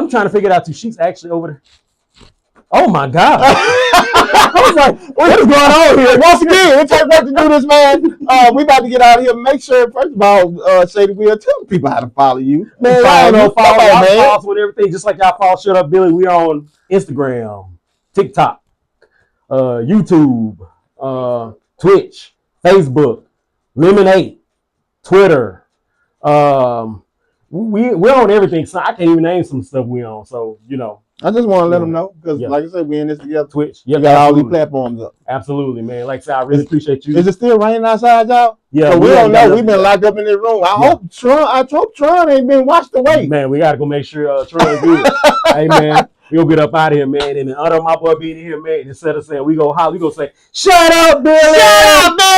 trying to figure it out too. She's actually over there. Oh my God. I was like, what is going on here? Once again, it takes work to do this, man. We about to get out of here. Make sure, first of all, Shady Will, tell people how to follow you. Man, y'all know follow us with everything. Just like y'all follow Shut Up Billy. We are on Instagram, TikTok, YouTube, Twitch, Facebook, Lemonade, Twitter. We're on everything. So I can't even name some stuff we on. So, you know. I just want to let them know because, like I said, we're in this together. Twitch. Yeah, got all these platforms up. Absolutely, man. Like I said, I really appreciate you. Is it still raining outside, y'all? Yeah. So we don't know. We've been locked up in this room. I hope Tron ain't been washed away. Man, we got to go make sure Tron is good. Hey, man. We gonna get up out of here, man. And in honor of my boy being here, man, instead of saying we go holler, we gonna say, shut up, Billy! Shut up, Billy!